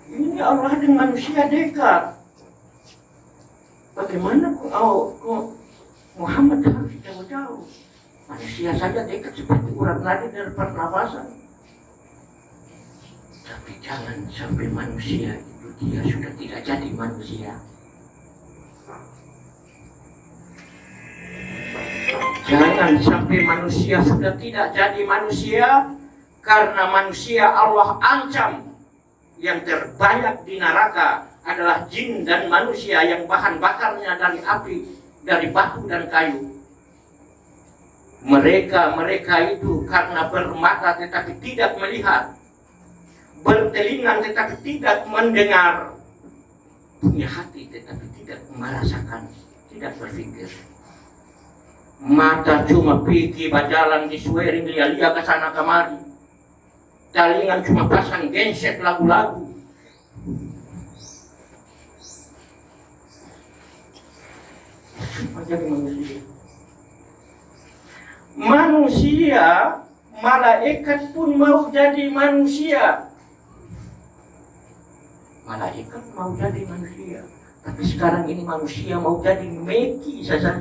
Ini Allah dan manusia dekat. Bagaimana kok Muhammad harus jauh-jauh? Manusia saja dekat seperti urat nadi dari pernafasan. Tapi jangan sampai manusia itu dia sudah tidak jadi manusia. Jangan sampai manusia sudah tidak jadi manusia karena manusia Allah ancam. Yang terbanyak di neraka adalah jin dan manusia yang bahan bakarnya dari api, dari batu dan kayu. Mereka itu karena bermata tetapi tidak melihat, bertelinga tetapi tidak mendengar, punya hati tetapi tidak merasakan, tidak berpikir. Mata cuma pergi berjalan di swearing lia-lia ke sana kemari. Talingan cuma pasang genset lagu-lagu. Jadi manusia, malaikat pun mau jadi manusia. Malaikat mau jadi manusia. Tapi sekarang ini manusia mau jadi meki saja.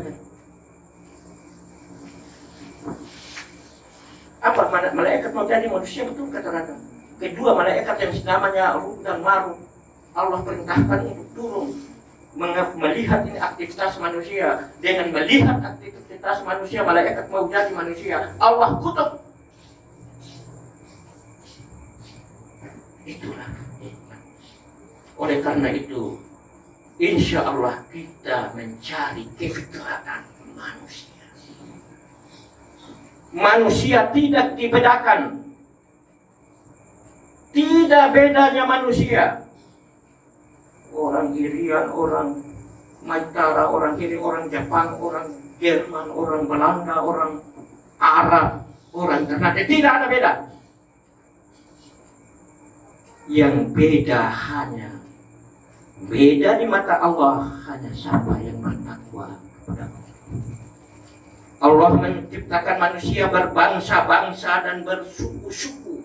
Apa malaikat mau jadi manusia, betul kata Rana. Kedua malaikat yang namanya Ruh dan Maruf, Allah perintahkan untuk turun melihat ini aktivitas manusia. Dengan melihat aktivitas manusia, malaikat mau jadi manusia. Allah kutuk. Itulah. Oleh karena itu, insya Allah kita mencari kefitratan manusia. Manusia tidak dibedakan. Tidak bedanya manusia. Orang Irian, orang Maitara, orang kiri, orang Jepang, orang Jerman, orang Belanda, orang Arab, orang Ternate, tidak ada beda. Yang beda hanya beda di mata Allah hanya siapa yang bertakwa kepada Allah. Allah menciptakan manusia berbangsa-bangsa dan bersuku-suku.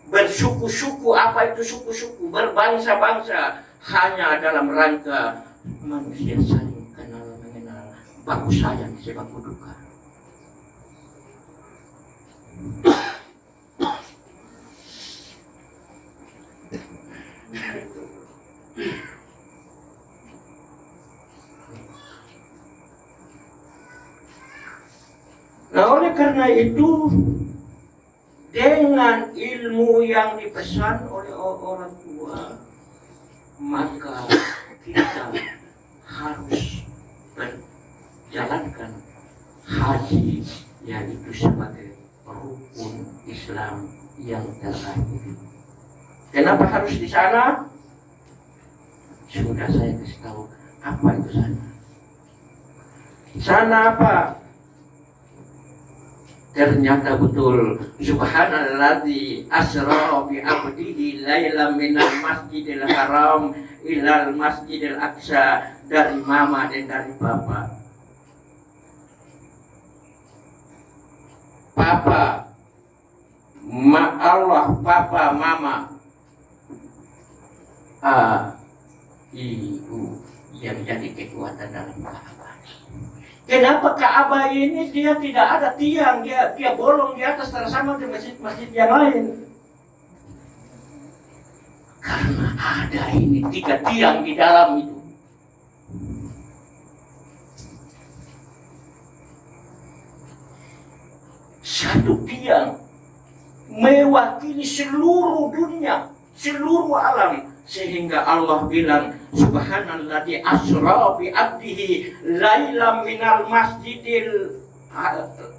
Bersuku-suku, apa itu suku-suku? Berbangsa-bangsa hanya dalam rangka manusia saling kenal mengenal, baku sayang sebaku duka. Nah, oleh karena itu, dengan ilmu yang dipesan oleh orang tua, maka kita harus menjalankan haji, yaitu sebagai rukun Islam yang terakhir. Kenapa harus di sana? Sudah saya kasih tahu apa itu sana. Sana apa? Ternyata betul, subhanalladzi asra bi abdihi lailan minal masjidil haram ilal masjidil aqsa, dari mama dan dari papa. Papa, Allah, Papa, Mama, A, I, U yang jadi kekuatan dalam Ka'bah. Kenapa Ka'bah ini dia tidak ada tiang, dia bolong di atas sama di masjid-masjid yang lain? Karena ada ini 3 tiang di dalam itu. Satu tiang mewakili seluruh dunia, seluruh alam, sehingga Allah bilang subhanalladzi asra bi 'abdihi lailam minal masjidil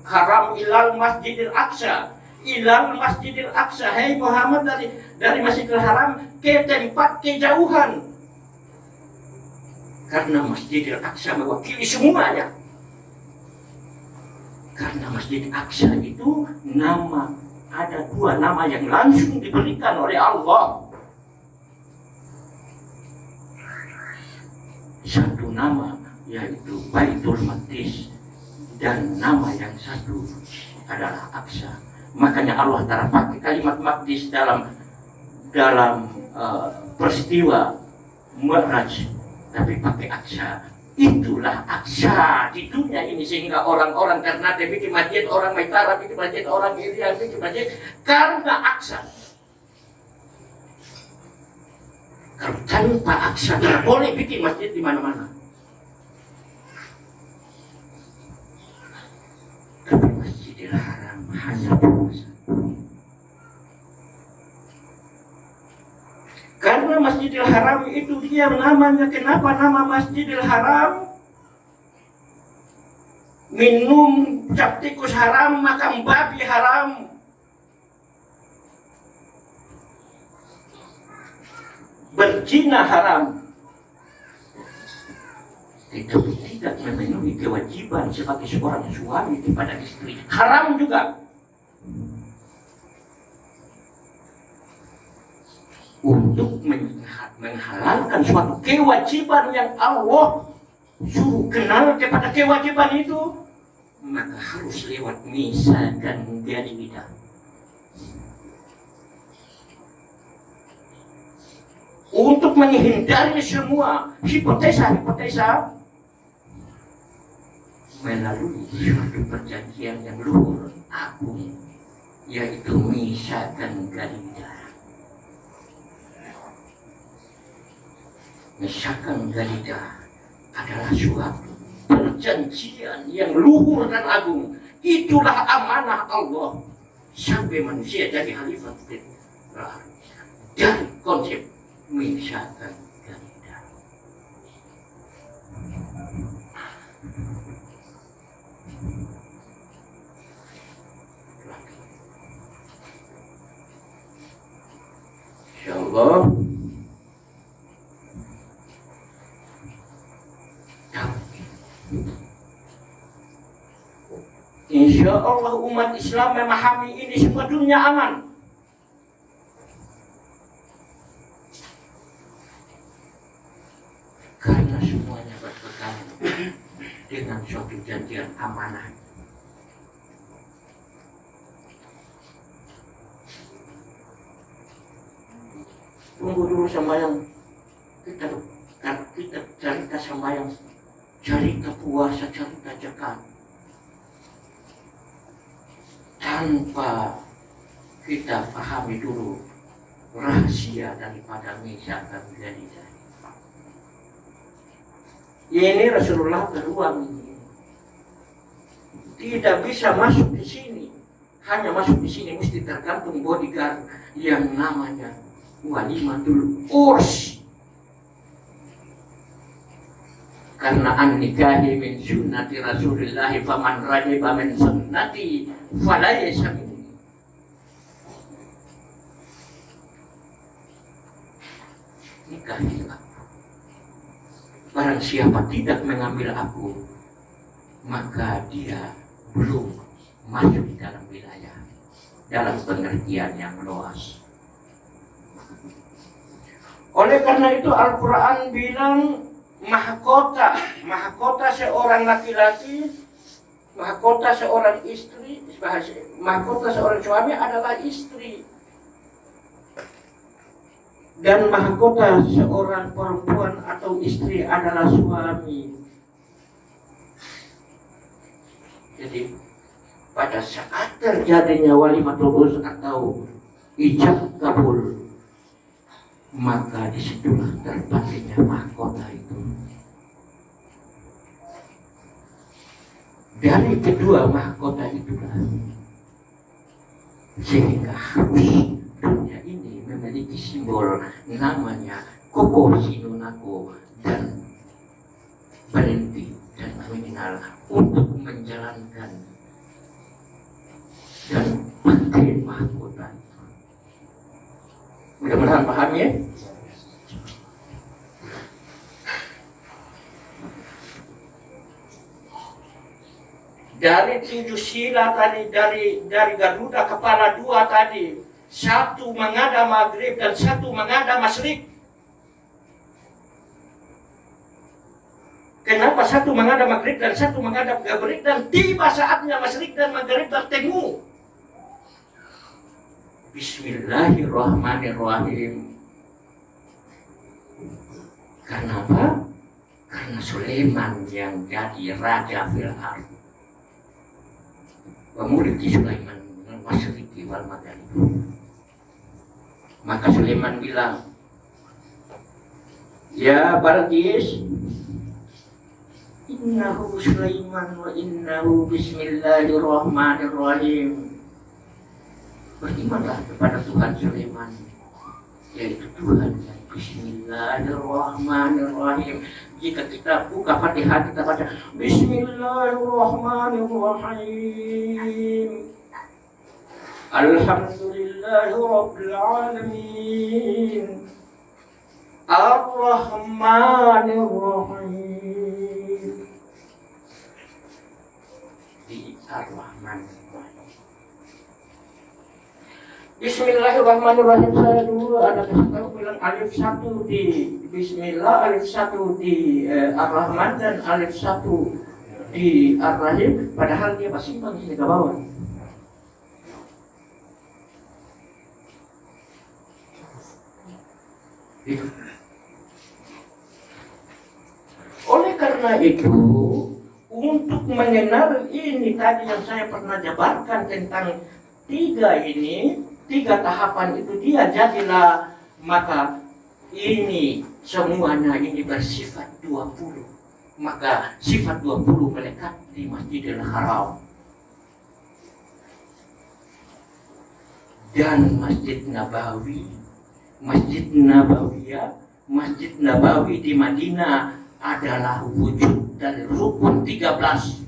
haram ilal masjidil aqsa. Ilal masjidil aqsa, hai Muhammad, dari Masjidil Haram ke tempat kejauhan. Karena Masjidil Aqsa mewakili semuanya. Karena Masjid Aqsa itu ada 2 nama yang langsung diberikan oleh Allah. Satu nama yaitu Baitul Maqdis, dan nama yang satu adalah Aqsa. Makanya Allah taala pakai kalimat Maqdis dalam peristiwa Mi'raj, tapi pakai Aqsa. Itulah Aqsa di dunia ini, sehingga orang-orang karena dia bikin masjid, orang Maitara bikin masjid, orang India bikin masjid karena Aqsa. Kalau tanpa Aqsa tidak boleh bikin masjid di mana-mana. Tapi Masjidil Haram hanya satu. Karena Masjidil Haram itu dia namanya, kenapa nama Masjidil Haram? Minum cap tikus haram, makan babi haram. Berzina haram. Tetapi tidak memenuhi kewajiban sebagai seorang suami kepada istri, haram juga. Untuk menghalalkan suatu kewajiban yang Allah suruh kenal kepada kewajiban itu, maka harus lewat misalkan dari lidah. Untuk menghindari semua hipotesa melalui suatu perjanjian yang luhur agung, yaitu misalkan galidah. Misalkan galidah adalah suatu perjanjian yang luhur dan agung. Itulah amanah Allah sampai manusia jadi khalifah dari konsep misalkan galidah. Insyaallah Insyaallah umat Islam memahami ini, semua dunia aman. Karena semuanya berpegang dengan suatu janjian amanah. Tunggu dulu sembahyang, kita cerita sembahyang, cerita puasa, cerita zakat, tanpa kita pahami dulu rahasia daripada misalkan galidah. Ini Rasulullah beruang ini tidak bisa masuk di sini, hanya masuk di sini mesti tergantung bodyguard yang namanya walimatul urs. Karena an-nikahi min sunnati Rasulillah, faman ragiba min sunnati falaysa minni. Nikah itu aku. Barang siapa tidak mengambil aku, maka dia belum masuk di dalam wilayah, dalam pengertian yang luas. Oleh karena itu Al-Quran bilang mahkota seorang laki-laki Mahkota seorang istri, mahkota seorang suami adalah istri. Dan mahkota seorang perempuan atau istri adalah suami. Jadi pada saat terjadinya walimatul urus atau ijab kabul, maka disitulah terpakainya mahkota itu. Dari kedua mahkota itulah sehingga harus dunia ini memiliki simbol namanya koko sinunako dan berhenti dan kriminal untuk menjalankan dan pakai mahkota itu. Mudah-mudahan paham ya. Dari 7 sila tadi, dari Garuda kepala 2 tadi, 1 menghadap maghrib dan 1 menghadap masyrik. Kenapa 1 menghadap maghrib dan 1 menghadap maghrib, dan tiba saatnya masyrik dan maghrib bertemu? Bismillahirrahmanirrahim. Karena apa? Karena Sulaiman yang jadi raja fil ardh. Memiliki Sulaiman masyriqi wal maghrib. Maka Sulaiman bilang, ya Balqis, innahu Sulaiman wa innahu bismillahirrahmanirrahim. Berimanlah kepada Tuhan Sulaiman, yaitu Tuhan yang bismillahirrahmanirrahim. Jika kita buka Fatihah, kita baca bismillahirrahmanirrahim. Alhamdulillahirabbil alamin. Ar-Rahmanir-Rahim. Di Ar-Rahmanir-Rahim. Bismillahirrahmanirrahim. Saya dulu ada kasih bilang alif 1 di Bismillah, alif 1 di Ar-Rahman dan alif 1 di Ar-Rahim, padahal dia pasti simpang di sini ke bawah. Itu. Oleh karena itu, untuk mengenal ini tadi yang saya pernah jabarkan tentang 3 tahapan itu, dia jadilah, maka ini semuanya ini bersifat 20. Maka sifat 20 melekat di Masjidil Haram dan Masjid Nabawi. Masjid Nabawiyah, Masjid Nabawi di Madinah adalah wujud dari rukun 13.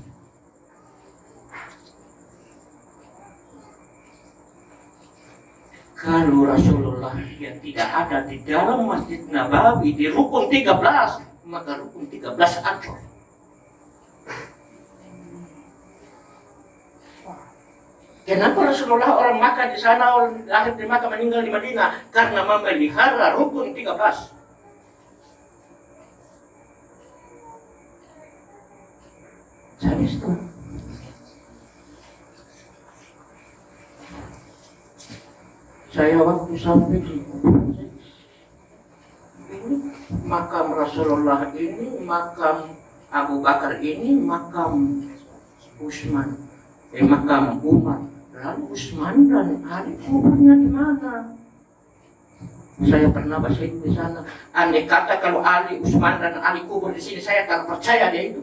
Kalau Rasulullah yang tidak ada di dalam Masjid Nabawi di rukun 13, maka rukun 13 hancur. Kenapa Rasulullah orang Makkah di sana, orang lahir di Makkah meninggal di Madinah? Karena memelihara rukun 13. Saya waktu sampai di makam Rasulullah ini, makam Abu Bakar ini, makam Utsman, makam Umar. Lalu Utsman dan Ali kuburnya di mana? Saya pernah bahasa itu di sana. Andai kata kalau Ali, Utsman dan Ali kubur di sini, saya tak percaya dia itu.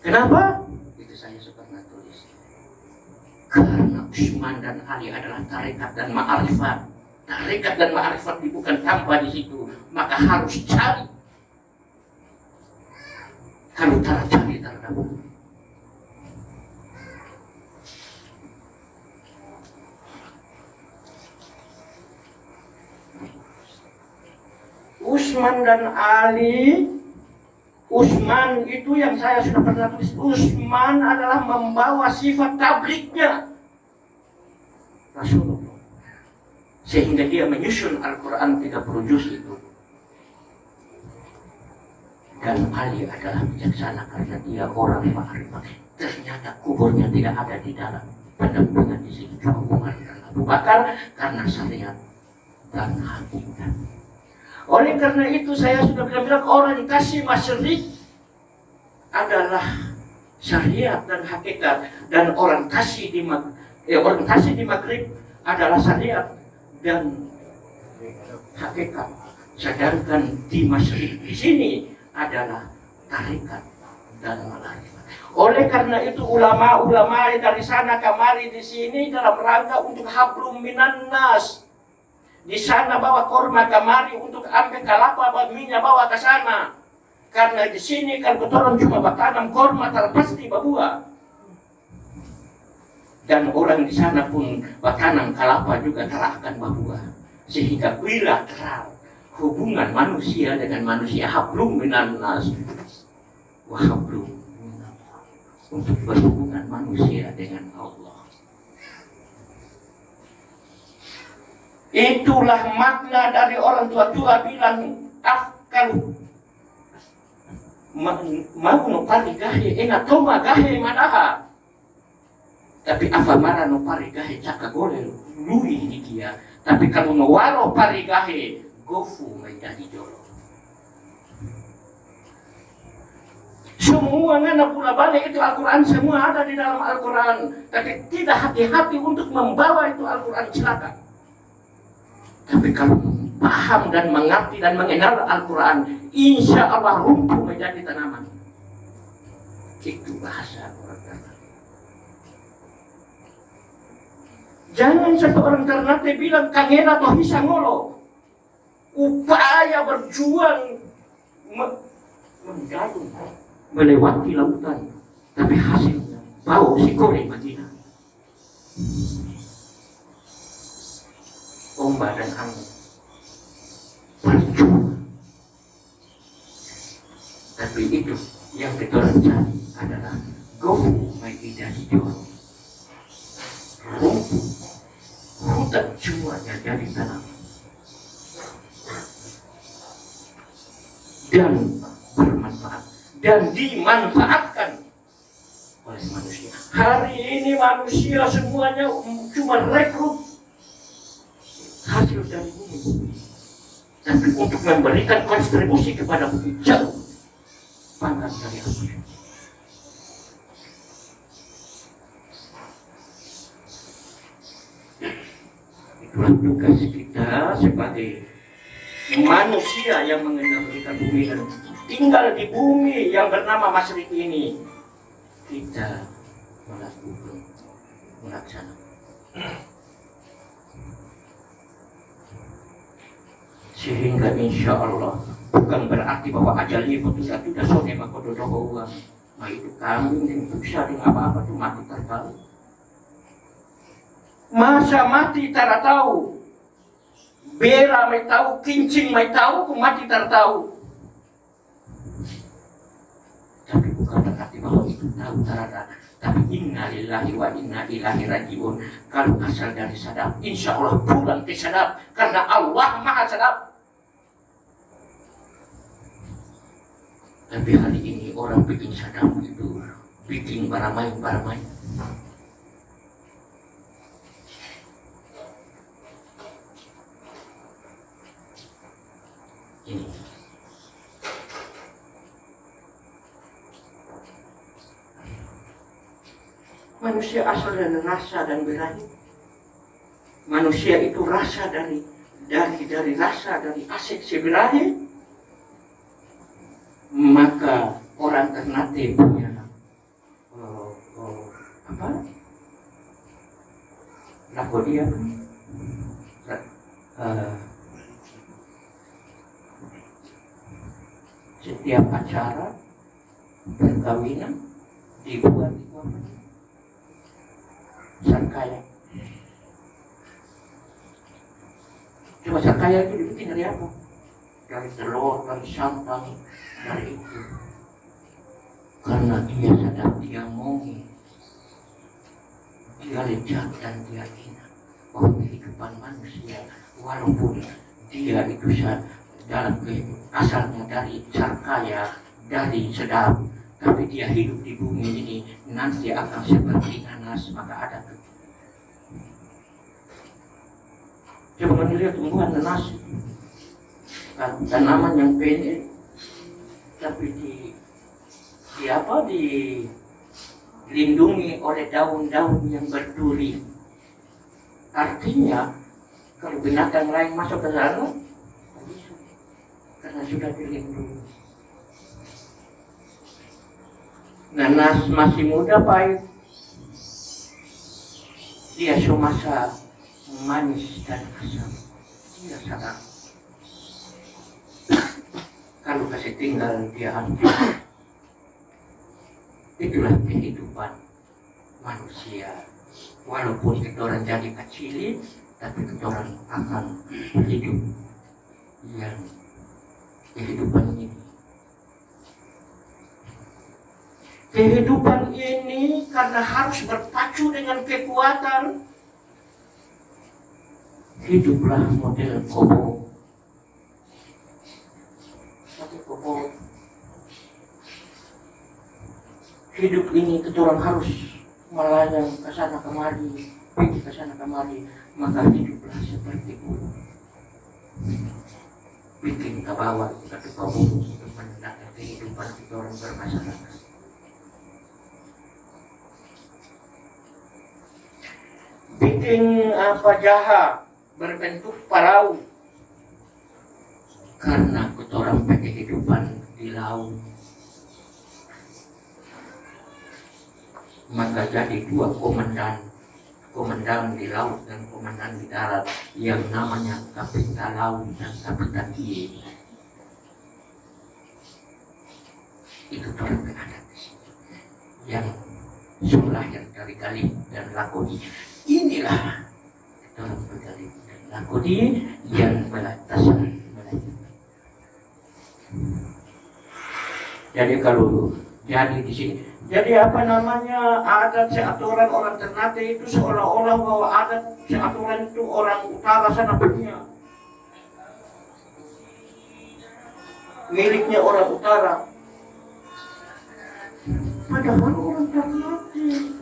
Kenapa? Itu saya pernah tulis. Karena Utsman dan Ali adalah tarekat dan ma'rifat. Tarekat dan ma'rifat bukan tanpa di situ, maka harus cari. Kalau tak cari terdapat. Utsman dan Ali, Utsman itu yang saya sudah pernah tulis. Utsman adalah membawa sifat tablignya Rasulullah, sehingga dia menyusun Al-Quran 30 juz itu. Dan Ali adalah bijaksana karena dia orang ma'rifat. Ternyata kuburnya tidak ada di dalam pendampingan di sini cuma Umar dan Abu Bakar karena syariat dan hakikat. Oleh karena itu saya sudah bilang orientasi masyrik adalah syariat dan hakikat, dan orientasi di Maghrib adalah syariat dan hakikat. Sedangkan di masyrik di sini adalah tarikat dan ma'rifat. Oleh karena itu ulama-ulama dari sana kemari di sini dalam rangka untuk hablum minan nas. Di sana bawa korma kemari untuk ambil kelapa minyak bawa ke sana. Karena di sini kalau kotoran cuma bertanam korma pasti berbuah. Dan orang di sana pun bertanam kelapa juga akan berbuah. Sehingga bilateral hubungan manusia dengan manusia hablum minan nas wa hablum minallah, untuk berhubungan manusia dengan Allah. Itulah makna dari orang tua-tua bilang afkalu mau nopari gahe ena toma gahe manaha, tapi apa marah nopari gahe caka gole lui dikia, tapi kalau nowaro pari gahe gofu menjadi jolo. Semua ngana pula balik itu Al-Quran, semua ada di dalam Al-Quran, tapi tidak hati-hati untuk membawa itu Al-Quran celaka. Tapi kalau paham dan mengerti dan mengenal Al-Quran, insya Allah rumpuh menjadi tanaman. Itu bahasa orang Ternate. Jangan satu orang Ternate bilang kangena atau bisa ngolo. Upaya berjuang menjalung melewati lautan, tapi hasilnya bau sikore Madinah. Ombak dan angin berjuang, tapi itu yang kita cari adalah gofu ma'idah hijau, rumput hutan semuanya dari tanaman dan bermanfaat dan dimanfaatkan oleh manusia. Hari ini manusia semuanya cuma rekrut hasil dari bumi, tapi untuk memberikan kontribusi kepada bumi jauh pangkat dari aku. Itulah tugas kita sebagai manusia yang mengendalikan bumi dan tinggal di bumi yang bernama masyrik ini. Kita melaksanakan. Sehingga insya Allah bukan berarti bahwa ajal itu tidak sone makododoh uang. Nah itu kambing yang bisa dengan apa-apa tuh mati tertahu. Masa mati tak tahu. Bera mai tahu, kincing mai tahu, ku mati tertahu. Tapi bukan berarti bahwa itu tahu terada. Tapi inna lillahi wa inna ilaihi rajiun. Kalau asal dari sadap, insya Allah pulang ke sadap, karena Allah maha sadap. Tapi hari ini orang bikin sadap itu bikin baramai-baramai. Ini manusia asal dan rasa dan birahi. Manusia itu rasa dari rasa dari asik sebirahi. Maka orang Ternate punya apa? Lakodia setiap acara perkawinan dibuat itu apa? Sarkaya. Coba sarkaya itu dibikin dari apa? Dari telur, dari santan, dari itu. Karena dia sadar, dia mongi, dia lejat dan dia ingat bahwa kehidupan manusia, walaupun dia itu dalam asalnya dari sarkaya, dari sedap, tapi dia hidup di bumi ini nanti akan seperti nanas, maka ada. Coba melihat tumbuhan nanas, tanaman yang pendek, tapi dilindungi oleh daun-daun yang berduri. Artinya kalau binatang lain masuk ke sana, karena sudah dilindungi. Nanas masih muda pahit, dia semasa manis dan asam. Dia sadar kalau kasih tinggal dia hancur. Itulah kehidupan manusia. Walaupun kita orang jadi kecil, tapi kita orang akan hidup yang kehidupan ini. Kehidupan ini karena harus berpacu dengan kekuatan, hiduplah model kobo. Tapi kobo hidup ini kita orang harus melayang ke sana kemari, pergi ke sana kemari, maka hiduplah seperti burung. Bikin ke bawah ke kobo untuk menegakkan kehidupan kita orang bermasyarakat. Bikin jahat berbentuk parau karena kotoran kehidupan di laut, maka jadi dua komandan di laut dan komandan di darat yang namanya kapitan laut dan kapitan iye. Itu orang ada yang lahir dari Galib dan Lakoni. Inilah orang bergalib dan Lakoni yang melatasan Melayu. Jadi kalau jadi di sini, jadi apa namanya adat seaturan orang Ternate itu seolah-olah bahwa adat seaturan itu orang utara sana punya, miliknya orang utara. Padahal orang Ternate.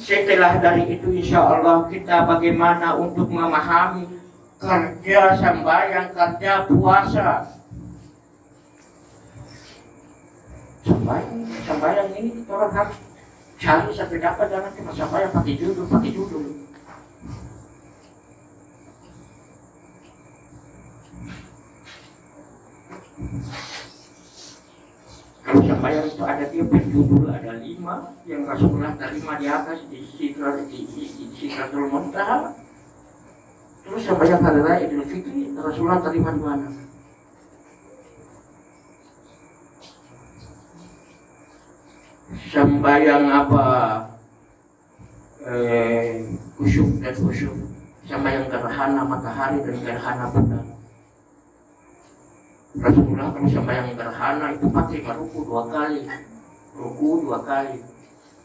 Setelah dari itu insya Allah kita bagaimana untuk memahami kerja sembahyang, kerja puasa. Sembahyang ini kita orang harus cari sampai dapat, jangan cuma sembahyang pakai judul. Kalau sembahyang itu ada dia berjudul, ada 5 yang Rasulullah terima di atas di Sidratul Muntaha. Terus sembahyang hari raya Idul Fitri Rasulullah terima di mana? Sembahyang apa? Khusyuk dan khusyuk. Sembahyang gerhana matahari dan gerhana bulan. Rasulullah kalau sembahyang gerhana itu pakai ruku 2 kali,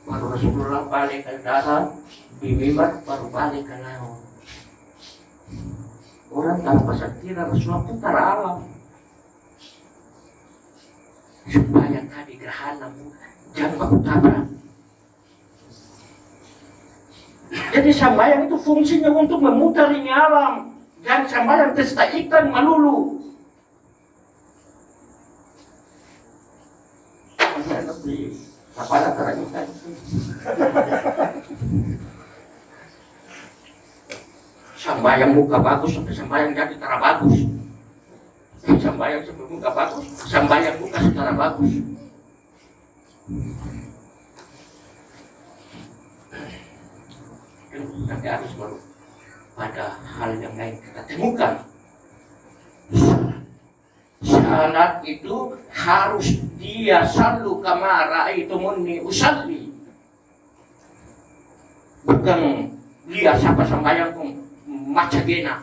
baru Rasulullah balik ke darat di mimbar, baru balik ke laut. Orang tanpa kira Rasulullah putar alam. Supaya tadi gerhana jangan baku tabrak. Jadi sembahyang itu fungsinya untuk memutar ini alam. Dan sembahyang testa ikan melulu. Apa ada terakhir? Sembahyang muka bagus sampai sembahyang jadi tara bagus. Sembahyang sampai muka bagus, sembahyang muka secara bagus. Nanti harus baru pada hal yang lain kita temukan. Salat itu harus dia sallu kama ra'aitumuni usalli. Bukan dia siapa sembahyang maca gena.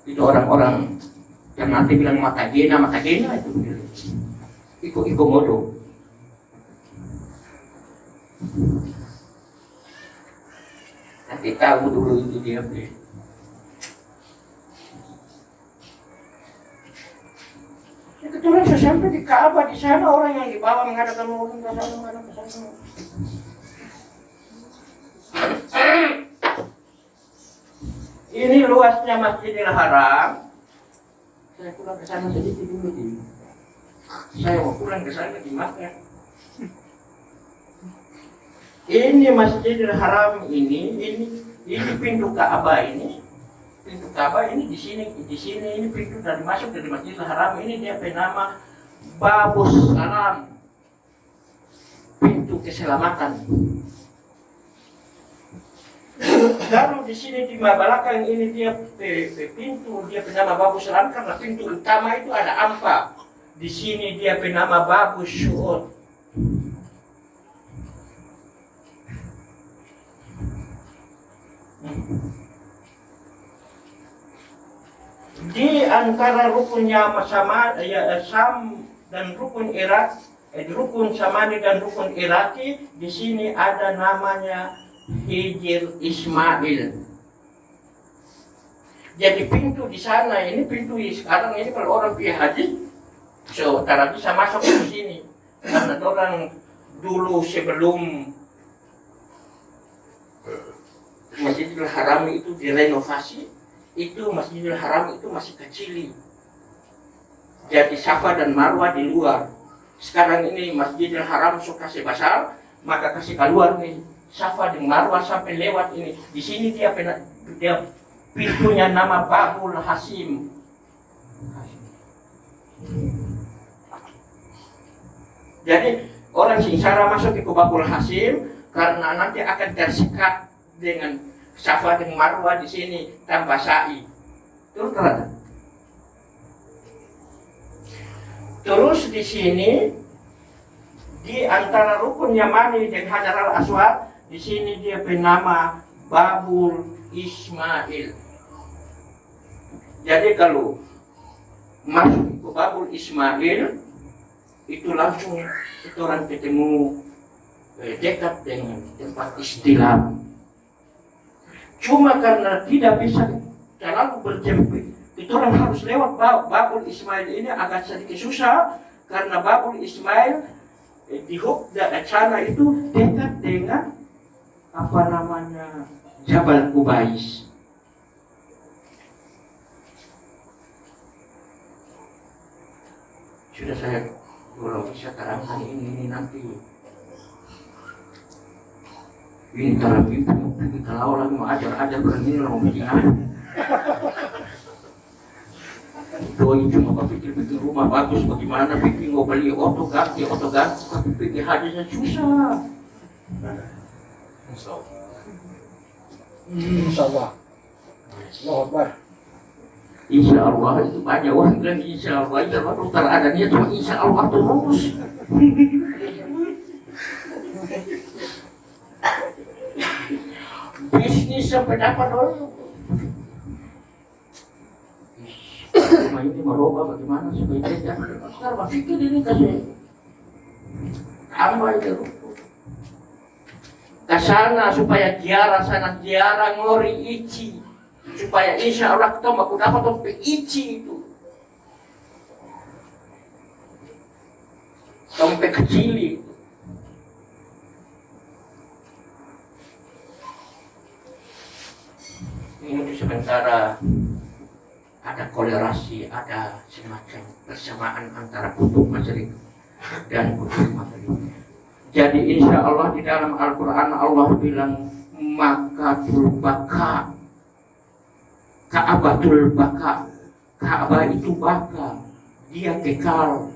Itu orang-orang yang nanti bilang mata gena itu. Iko modo. Nanti tahu dulu itu dia. Kebetulan saya sampai di Ka'bah, di sana orang yang dibawa mengadakan maulid ke sana. Ini luasnya Masjidil Haram. Saya pulang ke sana sedikit dulu. Saya mau pulang ke sana di Makkah. Ini Masjidil Haram ini pintu Ka'bah ini. Pintu Ka'bah ini di sini ini pintu dari masuk dari Masjidil Haram ini dia bernama Babus Salam, pintu keselamatan. Lalu di sini di belakang ini dia pintu dia bernama Babus Salam karena pintu utama itu ada ampa. Di sini dia bernama Babus Syu'ud. Di antara rukunnya Sam dan rukun Irak, rukun Samani dan rukun Iraki, di sini ada namanya Hijr Ismail. Jadi pintu di sana ini pintu sekarang ini kalau orang pergi haji, saudara bisa masuk ke sini. Karena orang dulu sebelum Masjidil Haram itu direnovasi, itu Masjidil Haram itu masih kecil. Jadi Safa dan Marwah di luar. Sekarang ini Masjidil Haram suka sebesar, maka kasih keluar nih Safa dan Marwah sampai lewat ini. Di sini dia pintunya nama Babul Hasim. Jadi orang Singsara masuk ke Babul Hasim karena nanti akan tersikat dengan Safa dan Marwah di sini tambah sa'i. Terus di sini di antara rukun Yamani dan Hajar al-Aswad di sini dia bernama Babul Ismail. Jadi kalau masuk ke Babul Ismail itu langsung itu orang ketemu dekat dengan tempat istilam. Cuma karena tidak bisa terlalu berjemput, itu orang harus lewat Babul Ismail ini agak sedikit susah karena Babul Ismail di sana itu dekat dengan Jabal Qubais. Sudah saya kalau bisa terangkan ini nanti. Ini cara pimpin kalau lagi mau ajar begini mau bikin apa? Doi cuma berpikir rumah bagus bagaimana bikin mau beli oto ganti tapi bikin hadisnya susah. Insyaallah. Allahu Akbar. Insyaallah itu banyak orang bilang insyaallah terus ada niat cuma insyaallah terus. Bisnis sampai dapat orang. Rumah ini merubah bagaimana supaya dia jangan. Sekarang berpikir ini kasih tambah itu. Kesana supaya sana tiara ngori ici. Supaya insya Allah kita mau dapat sampai ici itu. Sampai kecil itu. Ini sementara ada kolerasi, ada semacam persamaan antara kutub masyrik dan kutub maghrib. Jadi insya Allah di dalam Al-Quran Allah bilang Makatul Baka, Ka'batul Baka. Ka'bah itu baka, dia kekal.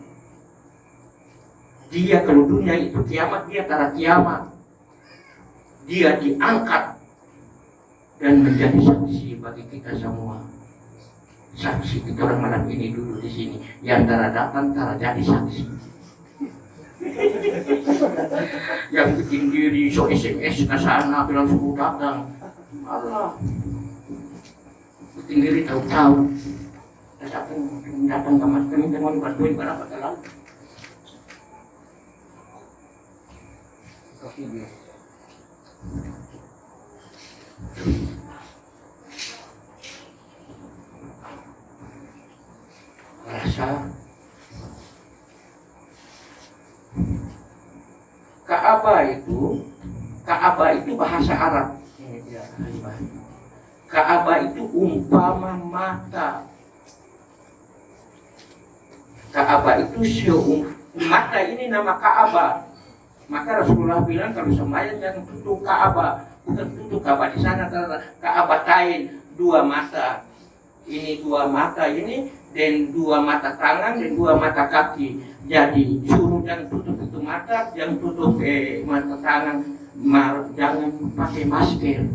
Dia kalau dunia itu kiamat, dia tara kiamat. Dia diangkat dan menjadi saksi bagi kita semua. Saksi kita orang malam ini dulu di sini. Yang tara datang, tara jadi saksi. Yang bikin diri so SMS ke sana bilang suruh datang. Allah. Bikin diri tahu-tahu. Datang ke mas kami dengan bantuin berapa dalam. Rasa Ka'bah itu bahasa Arab. Ini dia Ka'bah itu umpama mata. Ka'bah itu mata ini nama Ka'bah. Maka Rasulullah bilang kalau sembahyang jangan tutup Ka'bah, bukan tutup Ka'bah di sana karena Ka'bah kain dua mata. Ini dua mata ini dan dua mata tangan dan dua mata kaki. Jadi suruh jangan tutup itu mata, jangan tutup mata tangan, jangan pakai masker.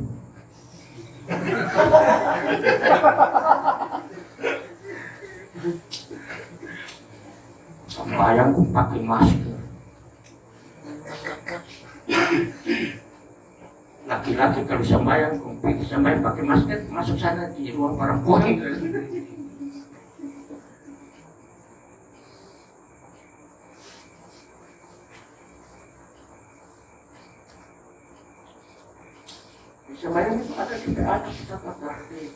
Sembahyang pakai masker. Laki-laki kalau sembahyang pakai masker masuk sana di ruang perempuan. Sembahyang itu ada di atas kita pakai.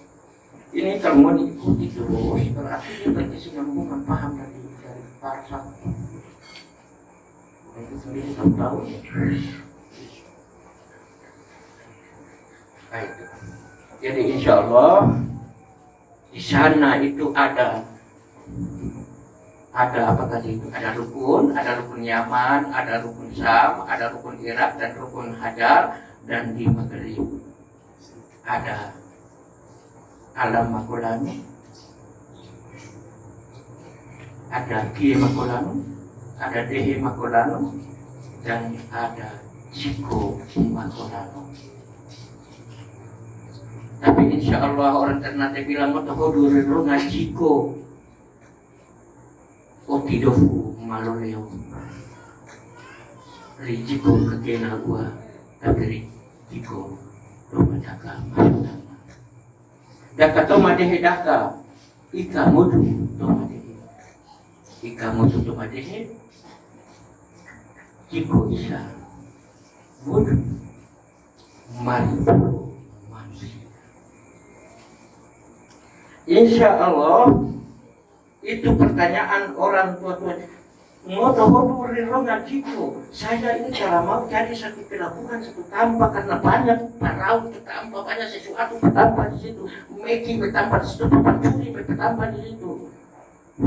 Ini kalau mau diikuti terus berarti dia berkesinambungan paham dari parsa. Itu sendiri tahu. Jadi insya Allah di sana itu ada apa tadi itu? Ada rukun Yaman, ada rukun Syam, ada rukun Irak dan rukun Hajar, dan di Maghrib ada Alam Makolanu, ada Kie Makolanu, ada Dehe Makolanu, dan ada Ciko Makolanu. Tapi insya Allah orang Ternate bilang motohodur ronga Ciko Otidofu Maloleo Rijiko kekena gua tapi Rijiko Romadaka Masudama Daka Tomadehe Daka Ika Mudu Tomadehe Ika Mudu Tomadehe Ciko Isa Mudu Maribu Insya Allah itu pertanyaan orang tua-tua. Mau tahu ngajiku. Saya ini cara mau cari satu pelabuhan, satu tambah karena banyak perahu bertambah, banyak sesuatu bertambah di situ. Meki bertambah di situ, pencuri bertambah di situ.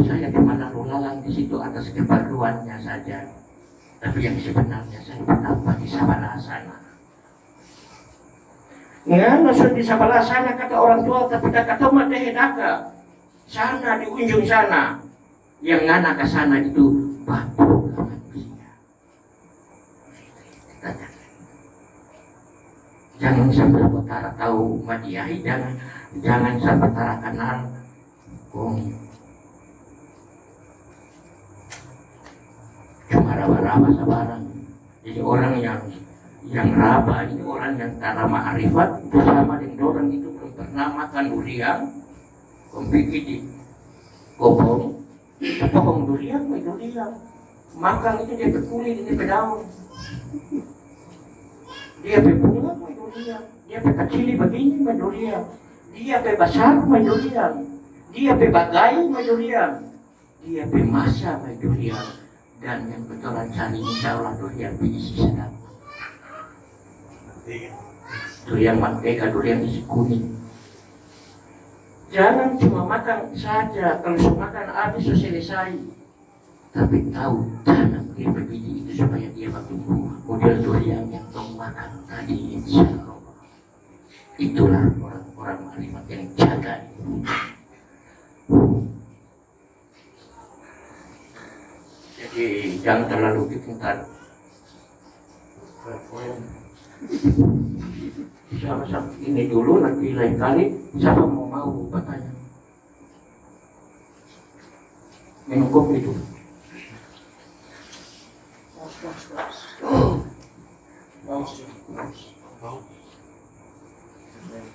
Saya cuma lalu lalang di situ atas keperluannya saja. Tapi yang sebenarnya saya bertambah di sebelah sana. Ngana sudah di sebelah sana kata orang tua, tapi kata Tomadehe Daka sana di ujung sana. Yang ngana ke sana itu batu manusia. Jangan sampai utara tahu Madiahi, jangan sampai utara kenal Kong. Cuma raba-raba sabaran. Jadi orang yang raba ini orang yang tanah ma'rifat bersama dengan orang itu belum pernah makan durian, kompiki di kobong, pohon durian, makan itu dia berkulit, dia berdaun, dia berbunga, durian, dia berkecili begini, durian, dia berbesar, durian, dia berbagai, durian, dia bermasa, durian, dan yang betulan cari insya Allah durian berisi sedap. Durian mantega, durian isi kuning. Jangan cuma makan saja, kalau makan habis selesai. Tapi tahu tanam dia berbiji itu supaya dia bertumbuh. Model durian yang kau makan tadi insya Allah. Itulah orang-orang ma'rifat yang jaga itu. Jadi jangan terlalu ditingkat. Sama-sama ini dulu, nanti lain kali siapa mau bertanya. Minum kopi dulu.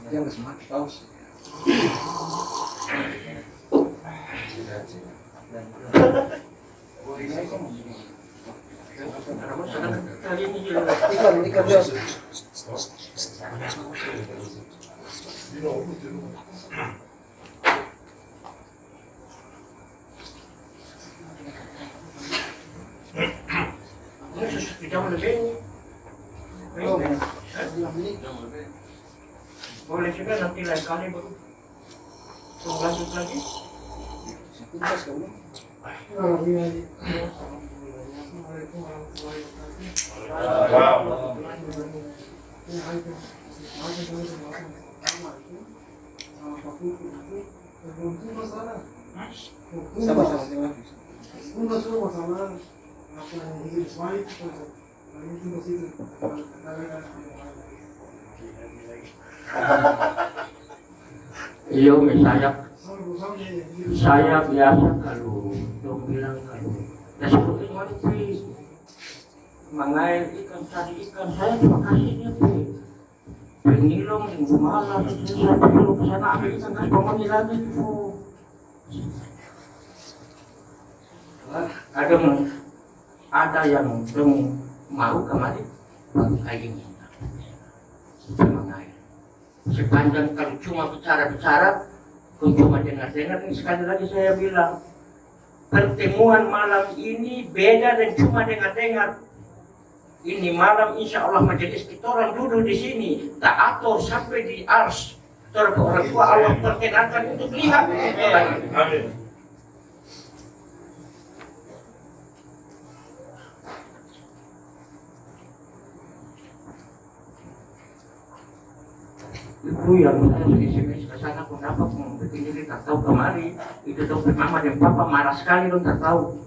Jangan semak paus. Ikan dia. Tidak lebih Boleh juga nanti lain kali baru lanjut lagi. Tuntas kamu. Sama-sama terima kasih. Iya, misalnya saya biasa kalau dong bilang kalau disuruh mati mengair ikan cari ikan saya cuma kasihnya penilung malam susah dulu kesana ambil ikan kasih pemani lagi ada yang mau kemari kayak gini mengair sepanjang kalau cuma bicara pun cuma dengar-dengar. Ini sekali lagi saya bilang pertemuan malam ini beda dan cuma dengar-dengar. Ini malam insya Allah majelis kita orang duduk di sini tak atur sampai di ars orang tua Allah perkenalkan untuk lihat. Amin. Itu yang saya SMS ke sana kenapa bikin diri tak tahu kemari itu dokter mama dan papa marah sekali dong tak tahu.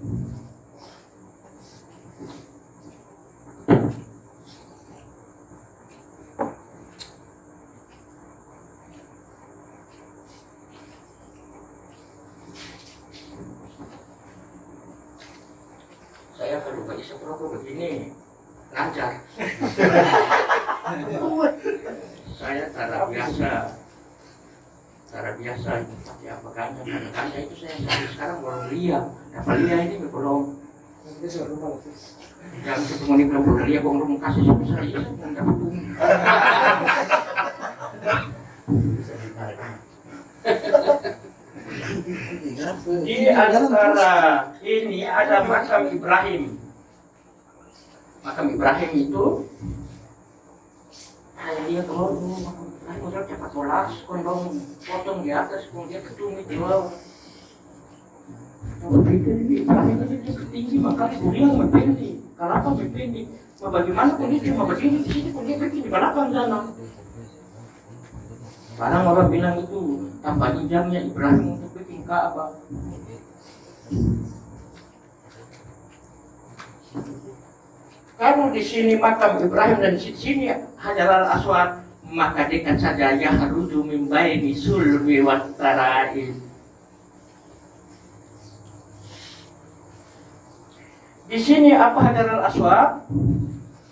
Saya kalau gak bisa perokok begini lancar. Saya cara biasa pakai apa ganja karena ganja itu saya sekarang baru lihat dapat lihat ini belum jangan ketemu ini belum lihat belum kasih sebesar ini belum dapat di antara ini ada makam Ibrahim itu dia keluar dulu modal cepat bolas kondom potong di atas kemudian ketumit di bawah ini tinggi makanya kuliah berpendek kenapa berpendek bagaimana pun ini cuma begini di sini pun dia begini di belakang sana karena orang bilang itu tanpa hijabnya Ibrahim untuk bikin Ka'bah. Kalau di sini makam Ibrahim dan di sini Hajar al-Aswad, maka dekat saja ya haruju min baini sulbi wat tara'ib. Di sini apa Hajar al-Aswad?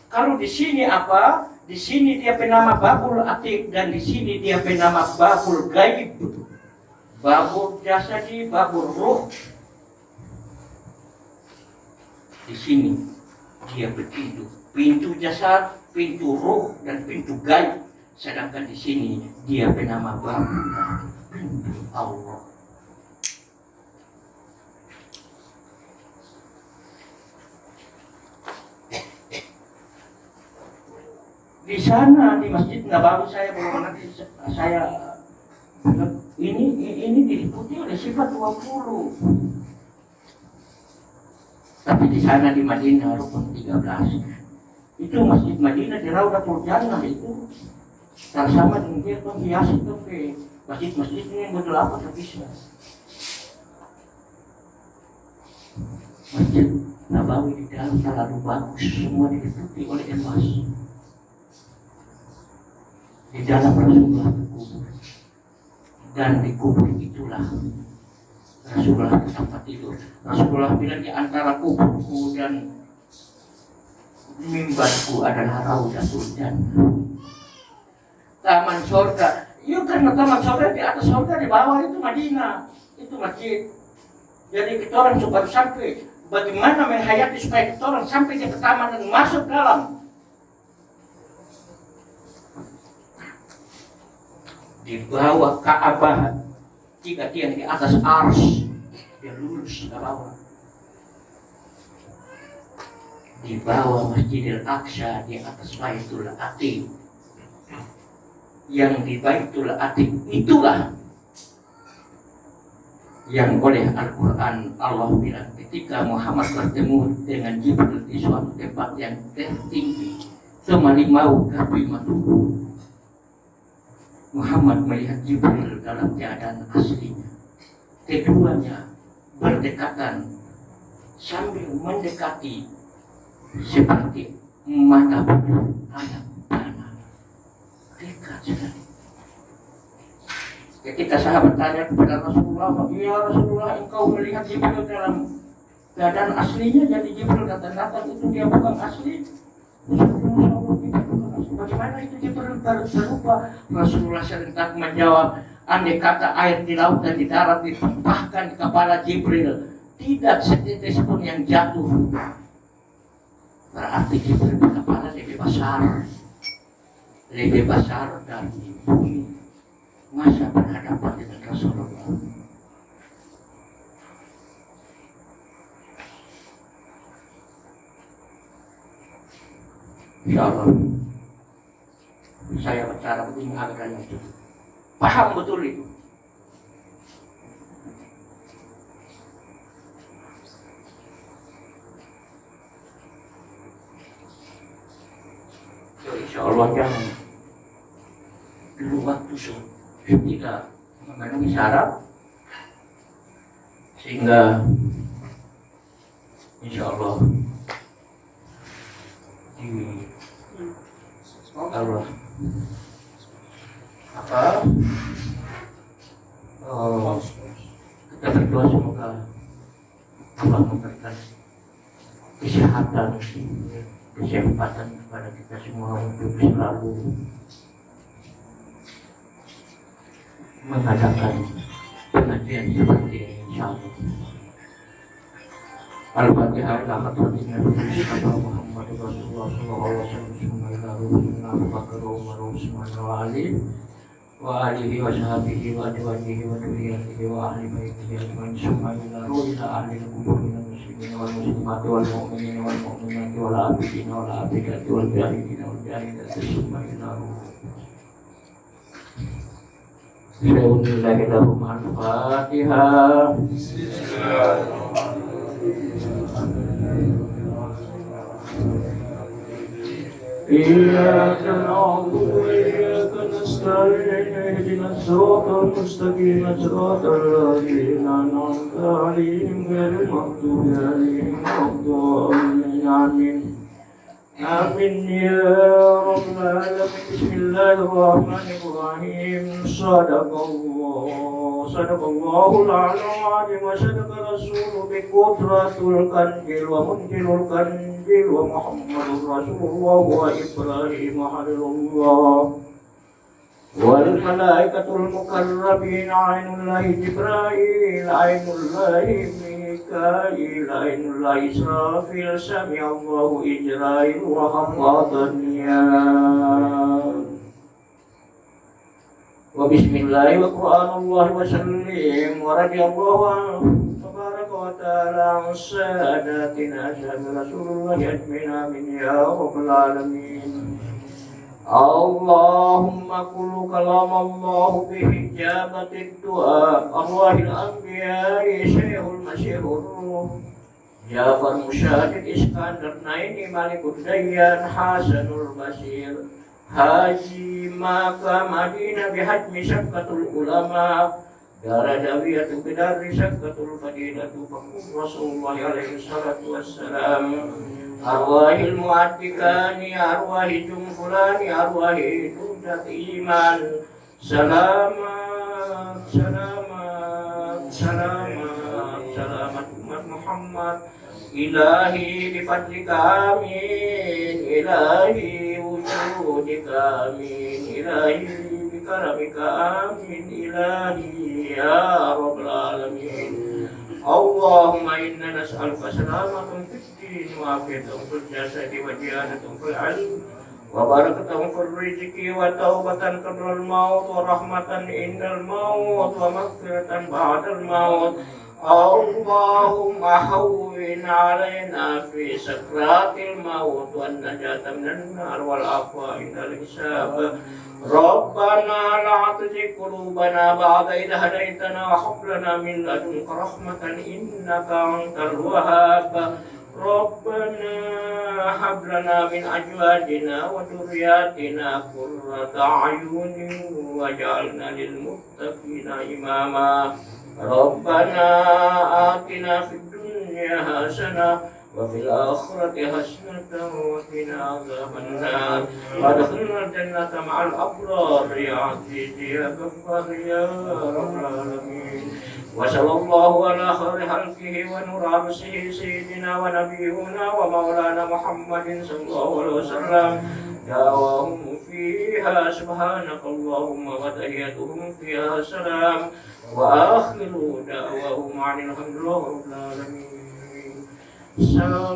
Kalau di sini apa? Di sini dia bernama Babul Atiq dan di sini dia bernama Babul Gaib. Babul jasadi, Babul ruh. Di sini dia berpintu, pintu jasad, pintu ruh dan pintu gaib. Sedangkan di sini dia bernama Babu, pintu Allah. Di sana di Masjid Nabawi saya belum nanti saya ini diliputi oleh sifat 20. Tapi di sana di Madinah rukun 13 itu Masjid Madinah di Raudatul Jannah itu sama dengan dia penghias itu ke masjid-masjid ini betul apa terpisah. Masjid Nabawi di dalam terlalu bagus, semua diliputi oleh emas. Di dalam Rasulullah kubur dan di kubur itulah Rasulullah tempat tidur. Rasulullah bilang di antara kuburku dan mimbarku adalah Raudatul Jannah. Taman surga. Iya karena taman surga di atas surga di bawah itu Madinah, itu masjid. Jadi kita orang supaya sampai bagaimana menghayati supaya kita orang sampai ke taman dan masuk dalam. Di bawah Ka'bah 3 tiang di atas ars dia lurus ke bawah. Di bawah Masjidil Aqsa di atas Baitul Atiq. yang di Baitul Atiq itulah yang oleh Al-Quran Allah bilang ketika Muhammad bertemu dengan Jibril di suatu tempat yang tertinggi semalimau kabimatu, Muhammad melihat Jibril dalam keadaan aslinya. Keduanya berdekatan sambil mendekati seperti mata buku anak panah, dekat sekali. Ketika sahabat tanya kepada Rasulullah, ya Rasulullah, engkau melihat Jibril dalam keadaan aslinya, jadi Jibril datang-datang itu dia bukan asli. Bagaimana itu Jibril berupa? Rasulullah serentak menjawab, andai kata air di laut dan di darat ditumpahkan di kepala Jibril, tidak setetes pun yang jatuh. Berarti Jibril di kepala lebih besar dari bumi. Masa berhadapan dengan Rasulullah. Insya Allah saya bicara begini agaknya itu paham betul itu. Insya Allah jangan dulu waktu tidak memenuhi syarat sehingga insya Allah di Allah kita berdoa semoga Allah memberikan kesehatan, kesempatan kepada kita semua untuk selalu mengadakan pengajian seperti ini, insyaallah. Al-Fatihah. Al-Fatihah. Muhammad Rasulullah sallallahu alaihi wasallam wa alihi wa sahbihi wa azwajihi wa dzurriyyatihi wa ahli baitihi ajma'in subhanallahi wa ila ahli al-qubur minal muslimin wal muslimati wal mu'minin wal mu'minati wal abidin wal abidati wal jahidin wal jahidati subhanallahi. Bismillahirrahmanirrahim. Al-Fatihah. إياك نعبد وإياك نستعين اهدنا الصراط المستقيم صراط الذين أنعمت عليهم غير المغضوب عليهم ولا الضالين آمين آمين يا رب العالمين. بسم الله الرحمن الرحيم. صدق الله العظيم وصدق رسوله بقدرة الكنجل ومنجل الكنجل ومحمد رسول الله وإبراهيم خليل الله والملائكة المقربين عين الله جبرائيل عين الله ميكائيل عين الله إسرافيل سمع الله إجرائيل وخفض النيام وبسم الله وقرآن الله وسلم ورضي الله عنه تبارك وتعالى عن ساداتنا أشهد رسول الله أجمعين آمين يا رب العالمين. اللهم قل كلام الله بإجابة الدعاء أرواح الأنبياء شيخ المشهور جعفر مشاهد إسكندر نايني مالك الديان حسن البصير Haji Makkah Madinah bihajmi syakkatul ulama daradawiyatu bidari syakkatul fadilatu fakum Rasulullah alaihi salatu wassalam arwahil mu'atikani arwahi jumfulani arwahi dudat iman selamat selamat selamat selamat umat Muhammad ilahi bifadlika amin ilahi وجودك آمين إلهي بكرمك آمين إلهي يا رب العالمين. اللهم إنا نسألك سلامة في الدين وعافية في الجسد وزيادة في العلم وبركة في الرزق وتوبة قبل الموت ورحمة عند الموت ومغفرة بعد الموت اللهم هون علينا في سكرات الموت والنجاة من النار والعفو عند الحساب. ربنا لا تزغ قلوبنا بعد إذ هديتنا وهب لنا من لدنك رحمة إنك أنت الوهاب. ربنا هب لنا من أزواجنا وذرياتنا قرة أعين واجعلنا للمتقين إماما. ربنا آتنا في الدنيا حسنة وفي الآخرة حسنة وقنا عذاب النار. وادخلنا الجنة مع الأبرار يا عزيز يا غفار يا رب العالمين. وصلى الله على خير خلقه ونور عرشه سيدنا ونبينا ومولانا محمد صلى الله عليه وسلم. دعواهم فيها سبحانك اللهم وتحيتهم فيها سلام وآخر دعواهم عن الحمد لله رب العالمين. صلى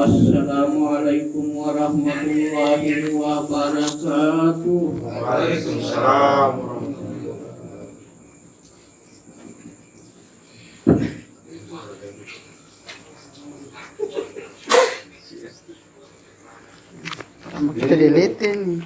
Assalamualaikum warahmatullahi wabarakatuh. Waalaikumsalam. Kita dilitin.